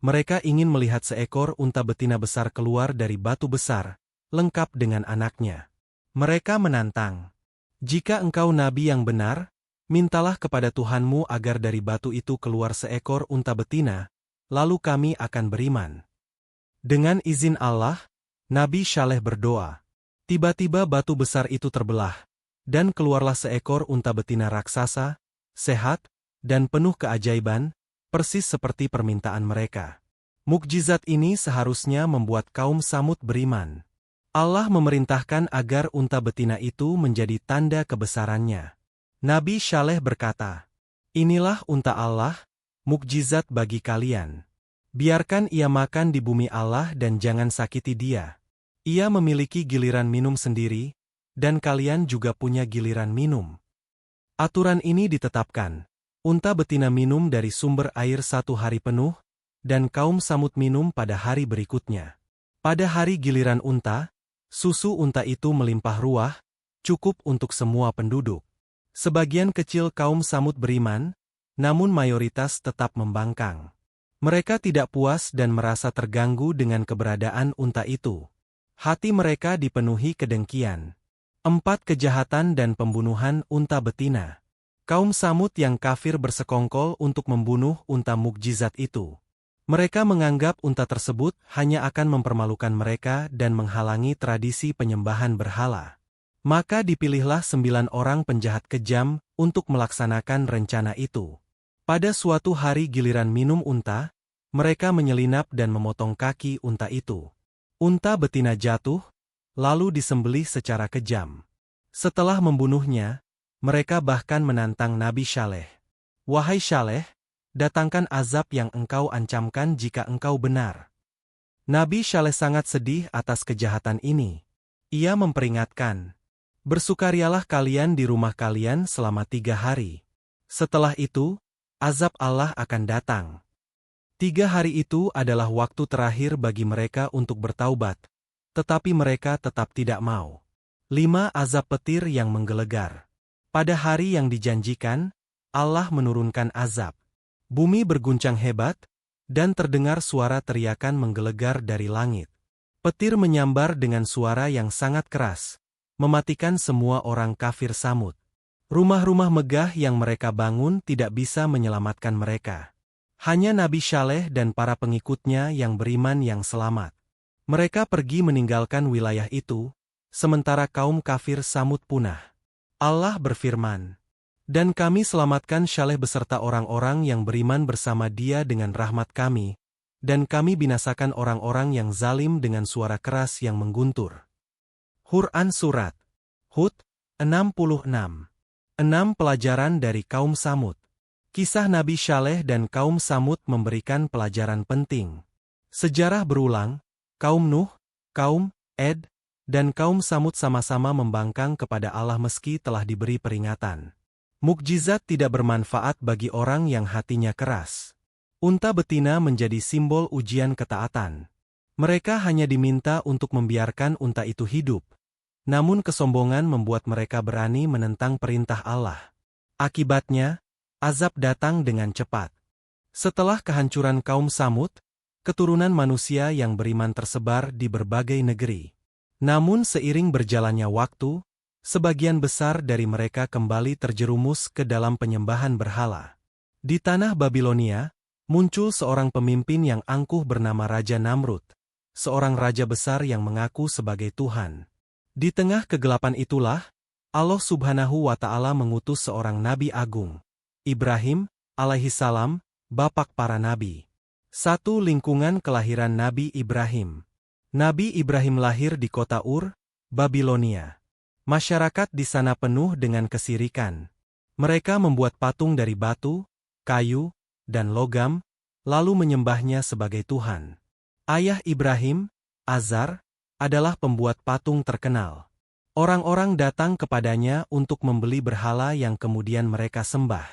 Mereka ingin melihat seekor unta betina besar keluar dari batu besar, lengkap dengan anaknya. Mereka menantang, jika engkau nabi yang benar, mintalah kepada Tuhanmu agar dari batu itu keluar seekor unta betina, lalu kami akan beriman. Dengan izin Allah, Nabi Syaleh berdoa. Tiba-tiba batu besar itu terbelah, dan keluarlah seekor unta betina raksasa, sehat, dan penuh keajaiban, persis seperti permintaan mereka. Mukjizat ini seharusnya membuat kaum Samud beriman. Allah memerintahkan agar unta betina itu menjadi tanda kebesarannya. Nabi Syaleh berkata, inilah unta Allah, mukjizat bagi kalian. Biarkan ia makan di bumi Allah dan jangan sakiti dia. Ia memiliki giliran minum sendiri, dan kalian juga punya giliran minum. Aturan ini ditetapkan. Unta betina minum dari sumber air 1 hari penuh, dan kaum Samud minum pada hari berikutnya. Pada hari giliran unta, susu unta itu melimpah ruah, cukup untuk semua penduduk. Sebagian kecil kaum Samud beriman, namun mayoritas tetap membangkang. Mereka tidak puas dan merasa terganggu dengan keberadaan unta itu. Hati mereka dipenuhi kedengkian. 4. Kejahatan dan pembunuhan unta betina. Kaum Samud yang kafir bersekongkol untuk membunuh unta mukjizat itu. Mereka menganggap unta tersebut hanya akan mempermalukan mereka dan menghalangi tradisi penyembahan berhala. Maka dipilihlah 9 orang penjahat kejam untuk melaksanakan rencana itu. Pada suatu hari giliran minum unta, mereka menyelinap dan memotong kaki unta itu. Unta betina jatuh, lalu disembelih secara kejam. Setelah membunuhnya, mereka bahkan menantang Nabi Saleh. "Wahai Saleh, datangkan azab yang engkau ancamkan jika engkau benar." Nabi Saleh sangat sedih atas kejahatan ini. Ia memperingatkan, "Bersukarialah kalian di rumah kalian selama 3 hari. Setelah itu, azab Allah akan datang." 3 hari itu adalah waktu terakhir bagi mereka untuk bertaubat, tetapi mereka tetap tidak mau. 5 azab petir yang menggelegar. Pada hari yang dijanjikan, Allah menurunkan azab. Bumi berguncang hebat, dan terdengar suara teriakan menggelegar dari langit. Petir menyambar dengan suara yang sangat keras, mematikan semua orang kafir Samud. Rumah-rumah megah yang mereka bangun tidak bisa menyelamatkan mereka. Hanya Nabi Saleh dan para pengikutnya yang beriman yang selamat. Mereka pergi meninggalkan wilayah itu, sementara kaum kafir Samud punah. Allah berfirman, "Dan kami selamatkan Saleh beserta orang-orang yang beriman bersama dia dengan rahmat kami, dan kami binasakan orang-orang yang zalim dengan suara keras yang mengguntur." Quran Surat Hud 66. 6 pelajaran dari kaum Samud. Kisah Nabi Saleh dan kaum Samud memberikan pelajaran penting. Sejarah berulang, kaum Nuh, kaum Ed, dan kaum Samud sama-sama membangkang kepada Allah meski telah diberi peringatan. Mukjizat tidak bermanfaat bagi orang yang hatinya keras. Unta betina menjadi simbol ujian ketaatan. Mereka hanya diminta untuk membiarkan unta itu hidup. Namun kesombongan membuat mereka berani menentang perintah Allah. Akibatnya, azab datang dengan cepat. Setelah kehancuran kaum Samud, keturunan manusia yang beriman tersebar di berbagai negeri. Namun seiring berjalannya waktu, sebagian besar dari mereka kembali terjerumus ke dalam penyembahan berhala. Di tanah Babilonia, muncul seorang pemimpin yang angkuh bernama Raja Namrud, seorang raja besar yang mengaku sebagai Tuhan. Di tengah kegelapan itulah, Allah Subhanahu wa Ta'ala mengutus seorang nabi agung, Ibrahim, alaihissalam, bapak para nabi. 1 Lingkungan kelahiran Nabi Ibrahim. Nabi Ibrahim lahir di kota Ur, Babilonia. Masyarakat di sana penuh dengan kesirikan. Mereka membuat patung dari batu, kayu, dan logam, lalu menyembahnya sebagai Tuhan. Ayah Ibrahim, Azar, adalah pembuat patung terkenal. Orang-orang datang kepadanya untuk membeli berhala yang kemudian mereka sembah.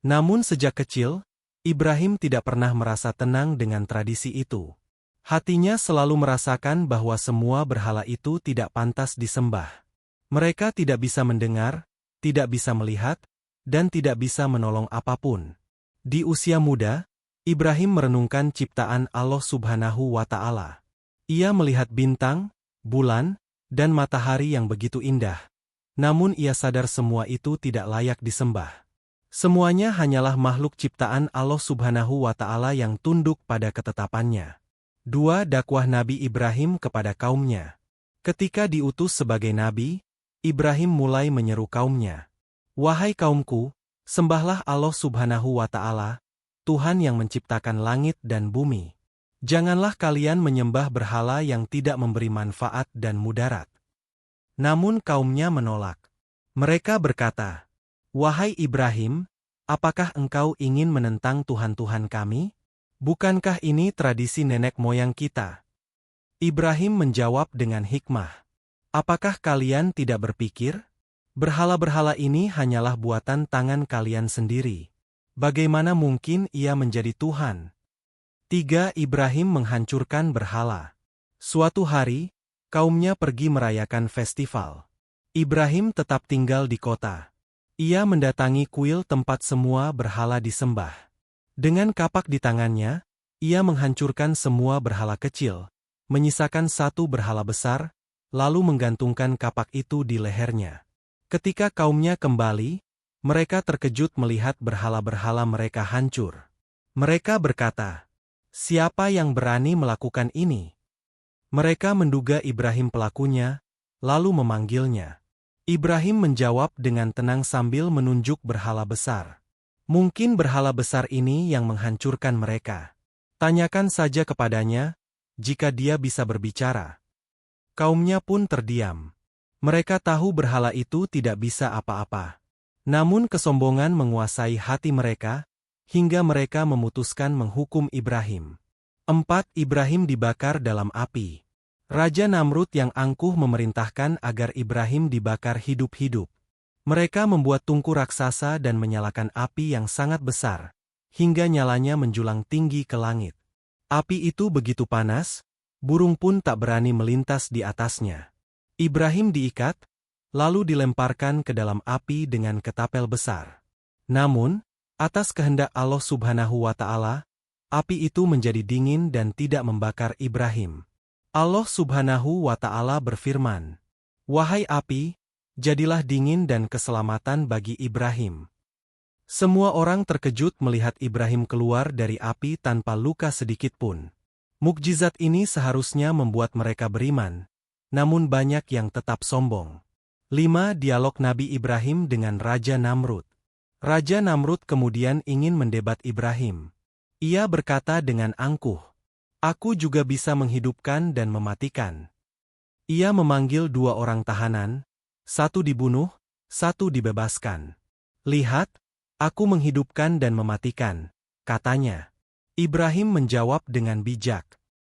Namun sejak kecil, Ibrahim tidak pernah merasa tenang dengan tradisi itu. Hatinya selalu merasakan bahwa semua berhala itu tidak pantas disembah. Mereka tidak bisa mendengar, tidak bisa melihat, dan tidak bisa menolong apapun. Di usia muda, Ibrahim merenungkan ciptaan Allah Subhanahu wa Ta'ala. Ia melihat bintang, bulan, dan matahari yang begitu indah. Namun ia sadar semua itu tidak layak disembah. Semuanya hanyalah makhluk ciptaan Allah Subhanahu wa Ta'ala yang tunduk pada ketetapannya. 2 Dakwah Nabi Ibrahim kepada kaumnya. Ketika diutus sebagai nabi, Ibrahim mulai menyeru kaumnya, "Wahai kaumku, sembahlah Allah Subhanahu wa Ta'ala, Tuhan yang menciptakan langit dan bumi. Janganlah kalian menyembah berhala yang tidak memberi manfaat dan mudarat." Namun kaumnya menolak. Mereka berkata, "Wahai Ibrahim, apakah engkau ingin menentang Tuhan-Tuhan kami? Bukankah ini tradisi nenek moyang kita?" Ibrahim menjawab dengan hikmah, "Apakah kalian tidak berpikir? Berhala-berhala ini hanyalah buatan tangan kalian sendiri. Bagaimana mungkin ia menjadi Tuhan?" 3 Ibrahim menghancurkan berhala. Suatu hari, kaumnya pergi merayakan festival. Ibrahim tetap tinggal di kota. Ia mendatangi kuil tempat semua berhala disembah. Dengan kapak di tangannya, ia menghancurkan semua berhala kecil, menyisakan 1 berhala besar, lalu menggantungkan kapak itu di lehernya. Ketika kaumnya kembali, mereka terkejut melihat berhala-berhala mereka hancur. Mereka berkata, "Siapa yang berani melakukan ini?" Mereka menduga Ibrahim pelakunya, lalu memanggilnya. Ibrahim menjawab dengan tenang sambil menunjuk berhala besar. "Mungkin berhala besar ini yang menghancurkan mereka. Tanyakan saja kepadanya, jika dia bisa berbicara." Kaumnya pun terdiam. Mereka tahu berhala itu tidak bisa apa-apa. Namun kesombongan menguasai hati mereka, hingga mereka memutuskan menghukum Ibrahim. 4. Ibrahim dibakar dalam api. Raja Namrud yang angkuh memerintahkan agar Ibrahim dibakar hidup-hidup. Mereka membuat tungku raksasa dan menyalakan api yang sangat besar, hingga nyalanya menjulang tinggi ke langit. Api itu begitu panas, burung pun tak berani melintas di atasnya. Ibrahim diikat, lalu dilemparkan ke dalam api dengan ketapel besar. Namun, atas kehendak Allah Subhanahu wa Ta'ala, api itu menjadi dingin dan tidak membakar Ibrahim. Allah Subhanahu wa Ta'ala berfirman, "Wahai api, jadilah dingin dan keselamatan bagi Ibrahim." Semua orang terkejut melihat Ibrahim keluar dari api tanpa luka sedikit pun. Mukjizat ini seharusnya membuat mereka beriman, namun banyak yang tetap sombong. 5. Dialog Nabi Ibrahim dengan Raja Namrud. Raja Namrud kemudian ingin mendebat Ibrahim. Ia berkata dengan angkuh, "Aku juga bisa menghidupkan dan mematikan." Ia memanggil 2 orang tahanan, satu dibunuh, satu dibebaskan. "Lihat, aku menghidupkan dan mematikan," katanya. Ibrahim menjawab dengan bijak,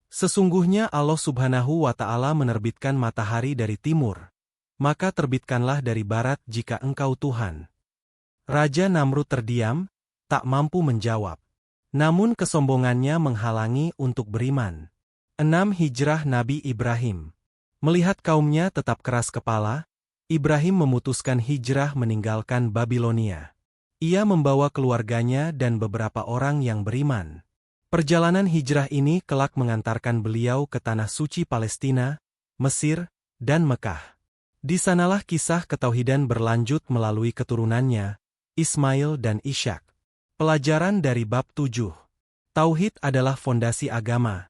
"Sesungguhnya Allah Subhanahu wa Ta'ala menerbitkan matahari dari timur, maka terbitkanlah dari barat jika engkau Tuhan." Raja Namrud terdiam, tak mampu menjawab. Namun kesombongannya menghalangi untuk beriman. 6. Hijrah Nabi Ibrahim. Melihat kaumnya tetap keras kepala, Ibrahim memutuskan hijrah meninggalkan Babilonia. Ia membawa keluarganya dan beberapa orang yang beriman. Perjalanan hijrah ini kelak mengantarkan beliau ke tanah suci Palestina, Mesir, dan Mekah. Di sanalah kisah ketauhidan berlanjut melalui keturunannya, Ismail dan Ishak. Pelajaran dari bab 7. Tauhid adalah fondasi agama.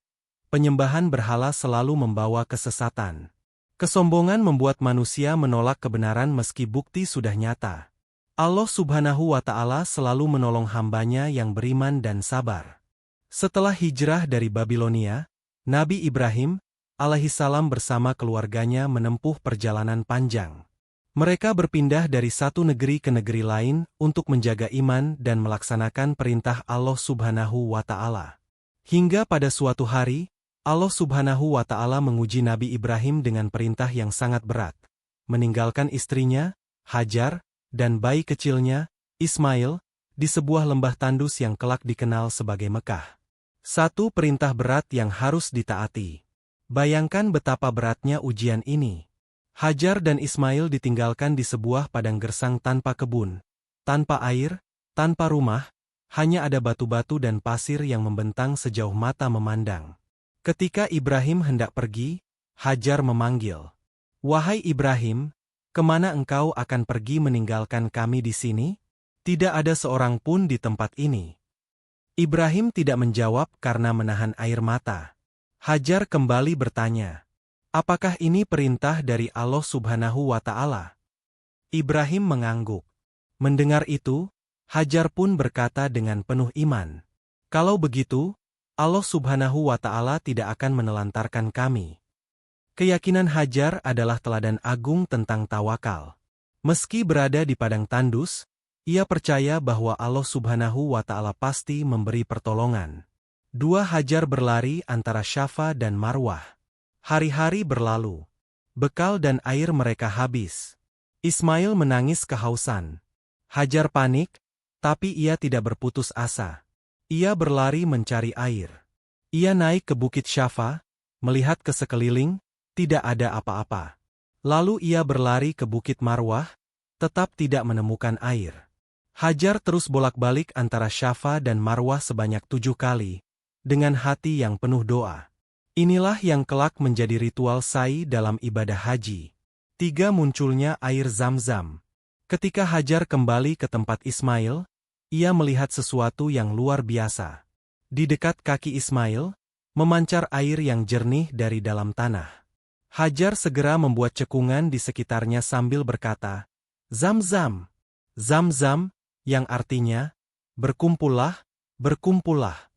Penyembahan berhala selalu membawa kesesatan. Kesombongan membuat manusia menolak kebenaran meski bukti sudah nyata. Allah Subhanahu wa Ta'ala selalu menolong hambanya yang beriman dan sabar. Setelah hijrah dari Babilonia, Nabi Ibrahim alaihissalam bersama keluarganya menempuh perjalanan panjang. Mereka berpindah dari satu negeri ke negeri lain untuk menjaga iman dan melaksanakan perintah Allah Subhanahu wa Ta'ala. Hingga pada suatu hari, Allah Subhanahu wa Ta'ala menguji Nabi Ibrahim dengan perintah yang sangat berat, meninggalkan istrinya, Hajar, dan bayi kecilnya, Ismail, di sebuah lembah tandus yang kelak dikenal sebagai Mekah. Satu perintah berat yang harus ditaati. Bayangkan betapa beratnya ujian ini. Hajar dan Ismail ditinggalkan di sebuah padang gersang tanpa kebun, tanpa air, tanpa rumah, hanya ada batu-batu dan pasir yang membentang sejauh mata memandang. Ketika Ibrahim hendak pergi, Hajar memanggil, "Wahai Ibrahim, kemana engkau akan pergi meninggalkan kami di sini? Tidak ada seorang pun di tempat ini." Ibrahim tidak menjawab karena menahan air mata. Hajar kembali bertanya, "Apakah ini perintah dari Allah Subhanahu wa Ta'ala?" Ibrahim mengangguk. Mendengar itu, Hajar pun berkata dengan penuh iman, "Kalau begitu, Allah Subhanahu wa Ta'ala tidak akan menelantarkan kami." Keyakinan Hajar adalah teladan agung tentang tawakal. Meski berada di padang tandus, ia percaya bahwa Allah Subhanahu wa Ta'ala pasti memberi pertolongan. 2. Hajar berlari antara Syafa dan Marwah. Hari-hari berlalu. Bekal dan air mereka habis. Ismail menangis kehausan. Hajar panik, tapi ia tidak berputus asa. Ia berlari mencari air. Ia naik ke Bukit Syafa, melihat ke sekeliling, tidak ada apa-apa. Lalu ia berlari ke Bukit Marwah, tetap tidak menemukan air. Hajar terus bolak-balik antara Syafa dan Marwah sebanyak 7 kali, dengan hati yang penuh doa. Inilah yang kelak menjadi ritual sa'i dalam ibadah haji. 3. Munculnya air Zam-Zam. Ketika Hajar kembali ke tempat Ismail, ia melihat sesuatu yang luar biasa. Di dekat kaki Ismail, memancar air yang jernih dari dalam tanah. Hajar segera membuat cekungan di sekitarnya sambil berkata, "Zam-Zam, Zam-Zam," yang artinya, "Berkumpullah, berkumpullah."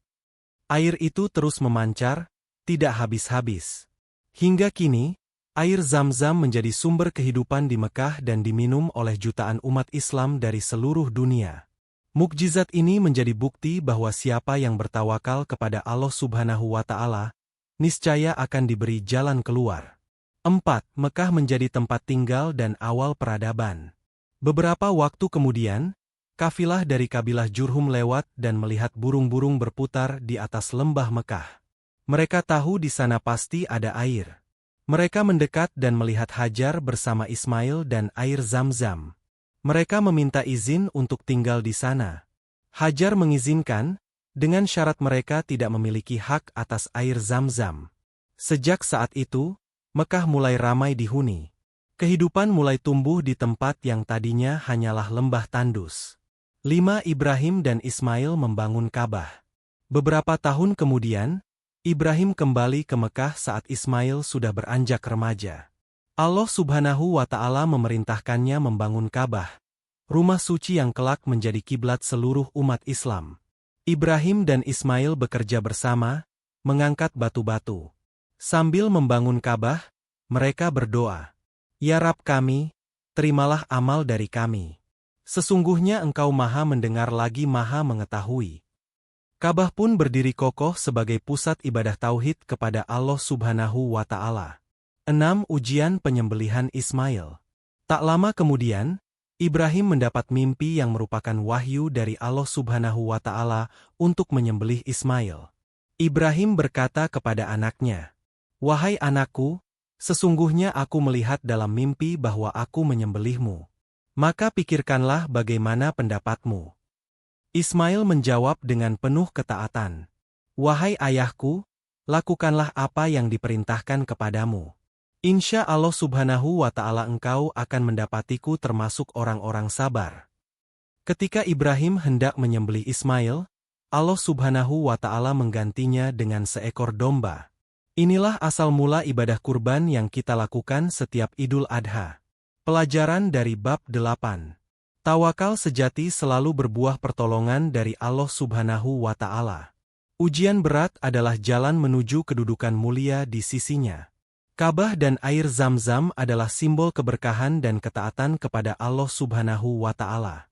Air itu terus memancar, tidak habis-habis. Hingga kini, Air Zam-Zam menjadi sumber kehidupan di Mekah dan diminum oleh jutaan umat Islam dari seluruh dunia. Mukjizat ini menjadi bukti bahwa siapa yang bertawakal kepada Allah Subhanahu wa Ta'ala, niscaya akan diberi jalan keluar. 4. Mekah menjadi tempat tinggal dan awal peradaban. Beberapa waktu kemudian, kafilah dari kabilah Jurhum lewat dan melihat burung-burung berputar di atas lembah Mekah. Mereka tahu di sana pasti ada air. Mereka mendekat dan melihat Hajar bersama Ismail dan air Zam-Zam. Mereka meminta izin untuk tinggal di sana. Hajar mengizinkan, dengan syarat mereka tidak memiliki hak atas air Zam-Zam. Sejak saat itu, Mekah mulai ramai dihuni. Kehidupan mulai tumbuh di tempat yang tadinya hanyalah lembah tandus. 5. Ibrahim dan Ismail membangun Ka'bah. Beberapa tahun kemudian, Ibrahim kembali ke Mekah saat Ismail sudah beranjak remaja. Allah Subhanahu wa Ta'ala memerintahkannya membangun Ka'bah, rumah suci yang kelak menjadi kiblat seluruh umat Islam. Ibrahim dan Ismail bekerja bersama, mengangkat batu-batu. Sambil membangun Ka'bah, mereka berdoa, "Ya Rabb kami, terimalah amal dari kami. Sesungguhnya Engkau Maha Mendengar lagi Maha Mengetahui." Ka'bah pun berdiri kokoh sebagai pusat ibadah tauhid kepada Allah Subhanahu wa Ta'ala. 6. Ujian penyembelihan Ismail. Tak lama kemudian, Ibrahim mendapat mimpi yang merupakan wahyu dari Allah Subhanahu wa Ta'ala untuk menyembelih Ismail. Ibrahim berkata kepada anaknya, "Wahai anakku, sesungguhnya aku melihat dalam mimpi bahwa aku menyembelihmu. Maka pikirkanlah bagaimana pendapatmu." Ismail menjawab dengan penuh ketaatan, "Wahai ayahku, lakukanlah apa yang diperintahkan kepadamu. Insya Allah Subhanahu wa Ta'ala engkau akan mendapatiku termasuk orang-orang sabar." Ketika Ibrahim hendak menyembelih Ismail, Allah Subhanahu wa Ta'ala menggantinya dengan seekor domba. Inilah asal mula ibadah kurban yang kita lakukan setiap Idul Adha. Pelajaran dari bab 8. Tawakal sejati selalu berbuah pertolongan dari Allah Subhanahu wa Ta'ala. Ujian berat adalah jalan menuju kedudukan mulia di sisinya. Ka'bah dan air Zam-Zam adalah simbol keberkahan dan ketaatan kepada Allah Subhanahu wa Ta'ala.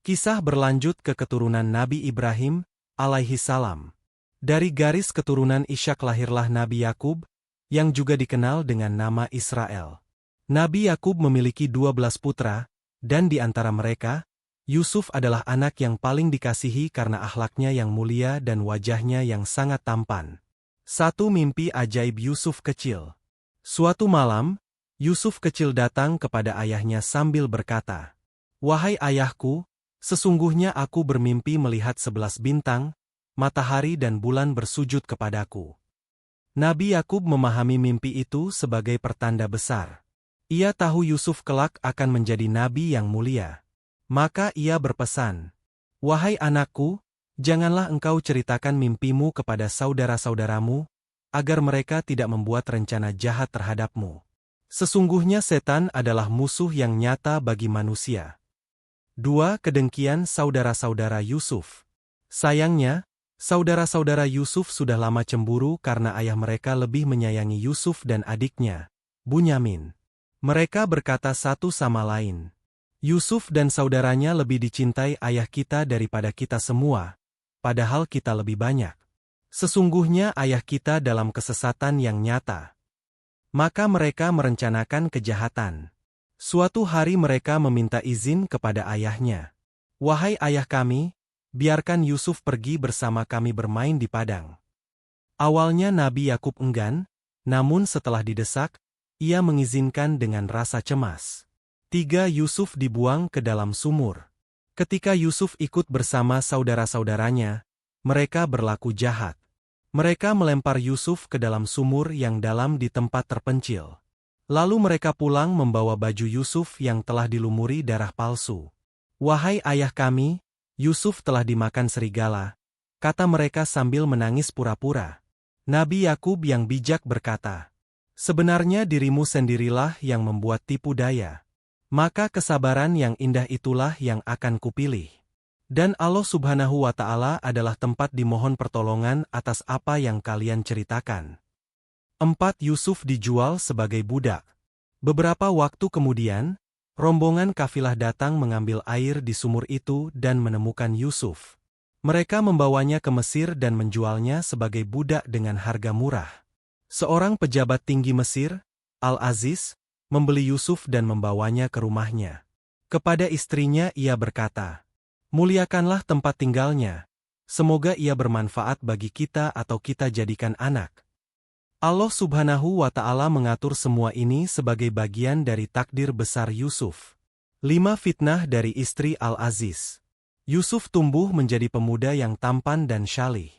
Kisah berlanjut ke keturunan Nabi Ibrahim, alaihi salam. Dari garis keturunan Ishak lahirlah Nabi Yakub, yang juga dikenal dengan nama Israel. Nabi Yakub memiliki 12 putra, dan di antara mereka, Yusuf adalah anak yang paling dikasihi karena akhlaknya yang mulia dan wajahnya yang sangat tampan. Satu mimpi ajaib Yusuf kecil. Suatu malam, Yusuf kecil datang kepada ayahnya sambil berkata, "Wahai ayahku, sesungguhnya aku bermimpi melihat 11 bintang, matahari dan bulan bersujud kepadaku." Nabi Yakub memahami mimpi itu sebagai pertanda besar. Ia tahu Yusuf kelak akan menjadi nabi yang mulia. Maka ia berpesan, "Wahai anakku, janganlah engkau ceritakan mimpimu kepada saudara-saudaramu, agar mereka tidak membuat rencana jahat terhadapmu. Sesungguhnya setan adalah musuh yang nyata bagi manusia." 2. Kedengkian saudara-saudara Yusuf. Sayangnya, saudara-saudara Yusuf sudah lama cemburu karena ayah mereka lebih menyayangi Yusuf dan adiknya, Bunyamin. Mereka berkata satu sama lain, "Yusuf dan saudaranya lebih dicintai ayah kita daripada kita semua, padahal kita lebih banyak. Sesungguhnya ayah kita dalam kesesatan yang nyata." Maka mereka merencanakan kejahatan. Suatu hari mereka meminta izin kepada ayahnya, "Wahai ayah kami, biarkan Yusuf pergi bersama kami bermain di padang." Awalnya Nabi Yakub enggan, namun setelah didesak, ia mengizinkan dengan rasa cemas. 3. Yusuf dibuang ke dalam sumur. Ketika Yusuf ikut bersama saudara-saudaranya, mereka berlaku jahat. Mereka melempar Yusuf ke dalam sumur yang dalam di tempat terpencil. Lalu mereka pulang membawa baju Yusuf yang telah dilumuri darah palsu. "Wahai ayah kami, Yusuf telah dimakan serigala," kata mereka sambil menangis pura-pura. Nabi Yakub yang bijak berkata, "Sebenarnya dirimu sendirilah yang membuat tipu daya. Maka kesabaran yang indah itulah yang akan kupilih. Dan Allah Subhanahu wa Ta'ala adalah tempat dimohon pertolongan atas apa yang kalian ceritakan." 4. Yusuf dijual sebagai budak. Beberapa waktu kemudian, rombongan kafilah datang mengambil air di sumur itu dan menemukan Yusuf. Mereka membawanya ke Mesir dan menjualnya sebagai budak dengan harga murah. Seorang pejabat tinggi Mesir, Al-Aziz, membeli Yusuf dan membawanya ke rumahnya. Kepada istrinya ia berkata, "Muliakanlah tempat tinggalnya. Semoga ia bermanfaat bagi kita atau kita jadikan anak." Allah Subhanahu wa Ta'ala mengatur semua ini sebagai bagian dari takdir besar Yusuf. 5. Fitnah dari istri Al-Aziz. Yusuf tumbuh menjadi pemuda yang tampan dan syalih.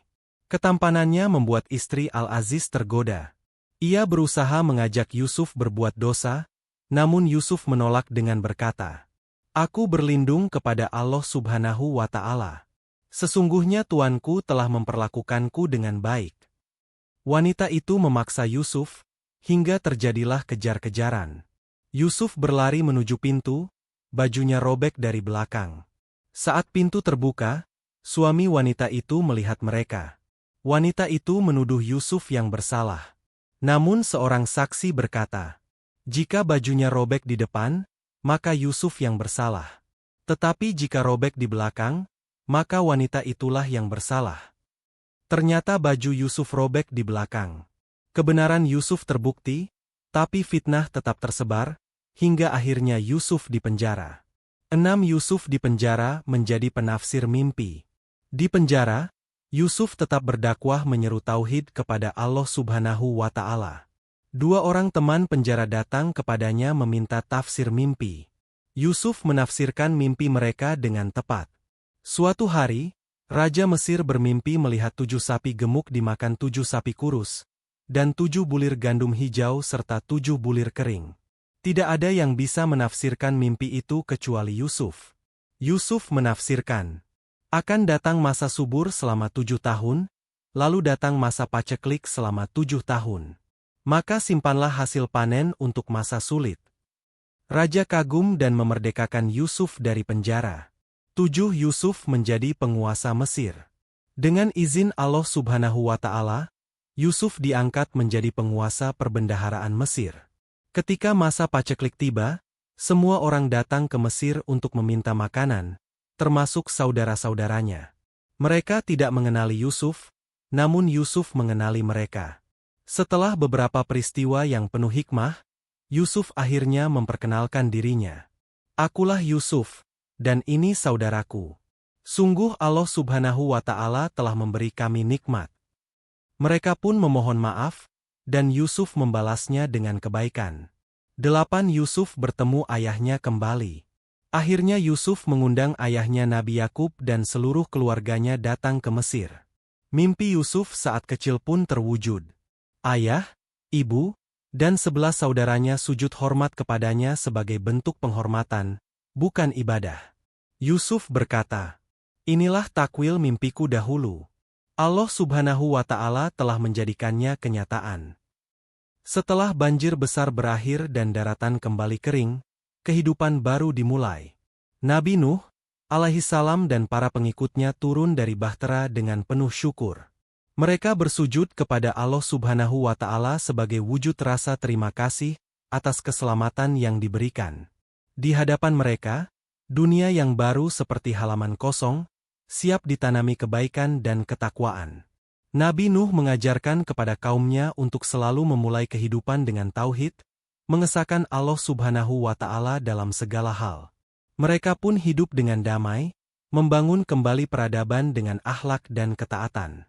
Ketampanannya membuat istri Al-Aziz tergoda. Ia berusaha mengajak Yusuf berbuat dosa, namun Yusuf menolak dengan berkata, "Aku berlindung kepada Allah Subhanahu wa Ta'ala. Sesungguhnya Tuanku telah memperlakukanku dengan baik." Wanita itu memaksa Yusuf, hingga terjadilah kejar-kejaran. Yusuf berlari menuju pintu, bajunya robek dari belakang. Saat pintu terbuka, suami wanita itu melihat mereka. Wanita itu menuduh Yusuf yang bersalah. Namun seorang saksi berkata, "Jika bajunya robek di depan, maka Yusuf yang bersalah. Tetapi jika robek di belakang, maka wanita itulah yang bersalah." Ternyata baju Yusuf robek di belakang. Kebenaran Yusuf terbukti, tapi fitnah tetap tersebar, hingga akhirnya Yusuf dipenjara. 6. Yusuf dipenjara menjadi penafsir mimpi. Di penjara, Yusuf tetap berdakwah menyeru tauhid kepada Allah Subhanahu wa Ta'ala. 2 orang teman penjara datang kepadanya meminta tafsir mimpi. Yusuf menafsirkan mimpi mereka dengan tepat. Suatu hari, Raja Mesir bermimpi melihat 7 sapi gemuk dimakan 7 sapi kurus, dan 7 bulir gandum hijau serta 7 bulir kering. Tidak ada yang bisa menafsirkan mimpi itu kecuali Yusuf. Yusuf menafsirkan, akan datang masa subur selama 7 tahun, lalu datang masa paceklik selama 7 tahun. Maka simpanlah hasil panen untuk masa sulit. Raja kagum dan memerdekakan Yusuf dari penjara. 7. Yusuf menjadi penguasa Mesir. Dengan izin Allah Subhanahu wa Ta'ala, Yusuf diangkat menjadi penguasa perbendaharaan Mesir. Ketika masa paceklik tiba, semua orang datang ke Mesir untuk meminta makanan, termasuk saudara-saudaranya. Mereka tidak mengenali Yusuf, namun Yusuf mengenali mereka. Setelah beberapa peristiwa yang penuh hikmah, Yusuf akhirnya memperkenalkan dirinya. "Akulah Yusuf, dan ini saudaraku. Sungguh Allah Subhanahu wa Ta'ala telah memberi kami nikmat." Mereka pun memohon maaf, dan Yusuf membalasnya dengan kebaikan. 8. Yusuf bertemu ayahnya kembali. Akhirnya Yusuf mengundang ayahnya Nabi Yakub dan seluruh keluarganya datang ke Mesir. Mimpi Yusuf saat kecil pun terwujud. Ayah, ibu, dan 11 saudaranya sujud hormat kepadanya sebagai bentuk penghormatan, bukan ibadah. Yusuf berkata, "Inilah takwil mimpiku dahulu. Allah Subhanahu wa Ta'ala telah menjadikannya kenyataan." Setelah banjir besar berakhir dan daratan kembali kering, kehidupan baru dimulai. Nabi Nuh, alaihissalam dan para pengikutnya turun dari bahtera dengan penuh syukur. Mereka bersujud kepada Allah Subhanahu wa Ta'ala sebagai wujud rasa terima kasih atas keselamatan yang diberikan. Di hadapan mereka, dunia yang baru seperti halaman kosong, siap ditanami kebaikan dan ketakwaan. Nabi Nuh mengajarkan kepada kaumnya untuk selalu memulai kehidupan dengan tauhid, mengesahkan Allah Subhanahu wa Ta'ala dalam segala hal. Mereka pun hidup dengan damai, membangun kembali peradaban dengan akhlak dan ketaatan.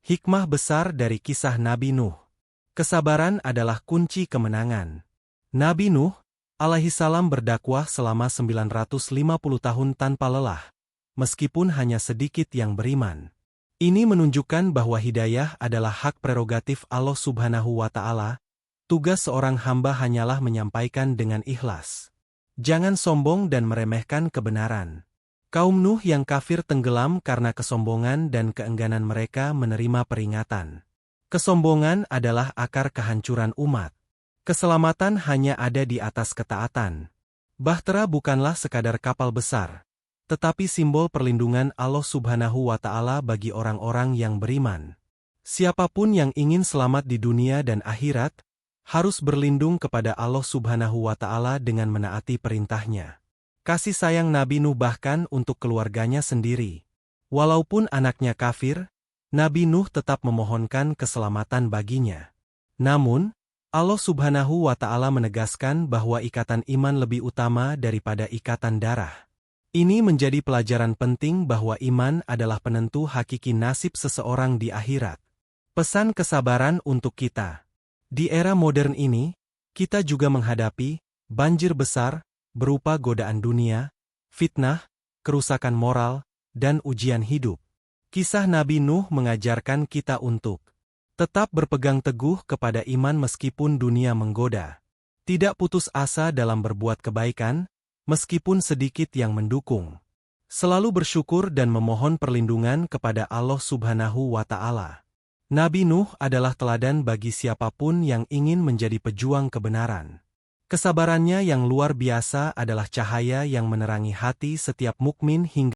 Hikmah besar dari kisah Nabi Nuh. Kesabaran adalah kunci kemenangan. Nabi Nuh alaihissalam berdakwah selama 950 tahun tanpa lelah, meskipun hanya sedikit yang beriman. Ini menunjukkan bahwa hidayah adalah hak prerogatif Allah Subhanahu wa Ta'ala. Tugas seorang hamba hanyalah menyampaikan dengan ikhlas. Jangan sombong dan meremehkan kebenaran. Kaum Nuh yang kafir tenggelam karena kesombongan dan keengganan mereka menerima peringatan. Kesombongan adalah akar kehancuran umat. Keselamatan hanya ada di atas ketaatan. Bahtera bukanlah sekadar kapal besar, tetapi simbol perlindungan Allah Subhanahu wa Ta'ala bagi orang-orang yang beriman. Siapapun yang ingin selamat di dunia dan akhirat, harus berlindung kepada Allah Subhanahu wa Ta'ala dengan menaati perintahnya. Kasih sayang Nabi Nuh bahkan untuk keluarganya sendiri. Walaupun anaknya kafir, Nabi Nuh tetap memohonkan keselamatan baginya. Namun, Allah Subhanahu wa Ta'ala menegaskan bahwa ikatan iman lebih utama daripada ikatan darah. Ini menjadi pelajaran penting bahwa iman adalah penentu hakiki nasib seseorang di akhirat. Pesan kesabaran untuk kita. Di era modern ini, kita juga menghadapi banjir besar berupa godaan dunia, fitnah, kerusakan moral, dan ujian hidup. Kisah Nabi Nuh mengajarkan kita untuk tetap berpegang teguh kepada iman meskipun dunia menggoda. Tidak putus asa dalam berbuat kebaikan, meskipun sedikit yang mendukung. Selalu bersyukur dan memohon perlindungan kepada Allah Subhanahu wa Ta'ala. Nabi Nuh adalah teladan bagi siapapun yang ingin menjadi pejuang kebenaran. Kesabarannya yang luar biasa adalah cahaya yang menerangi hati setiap mukmin hingga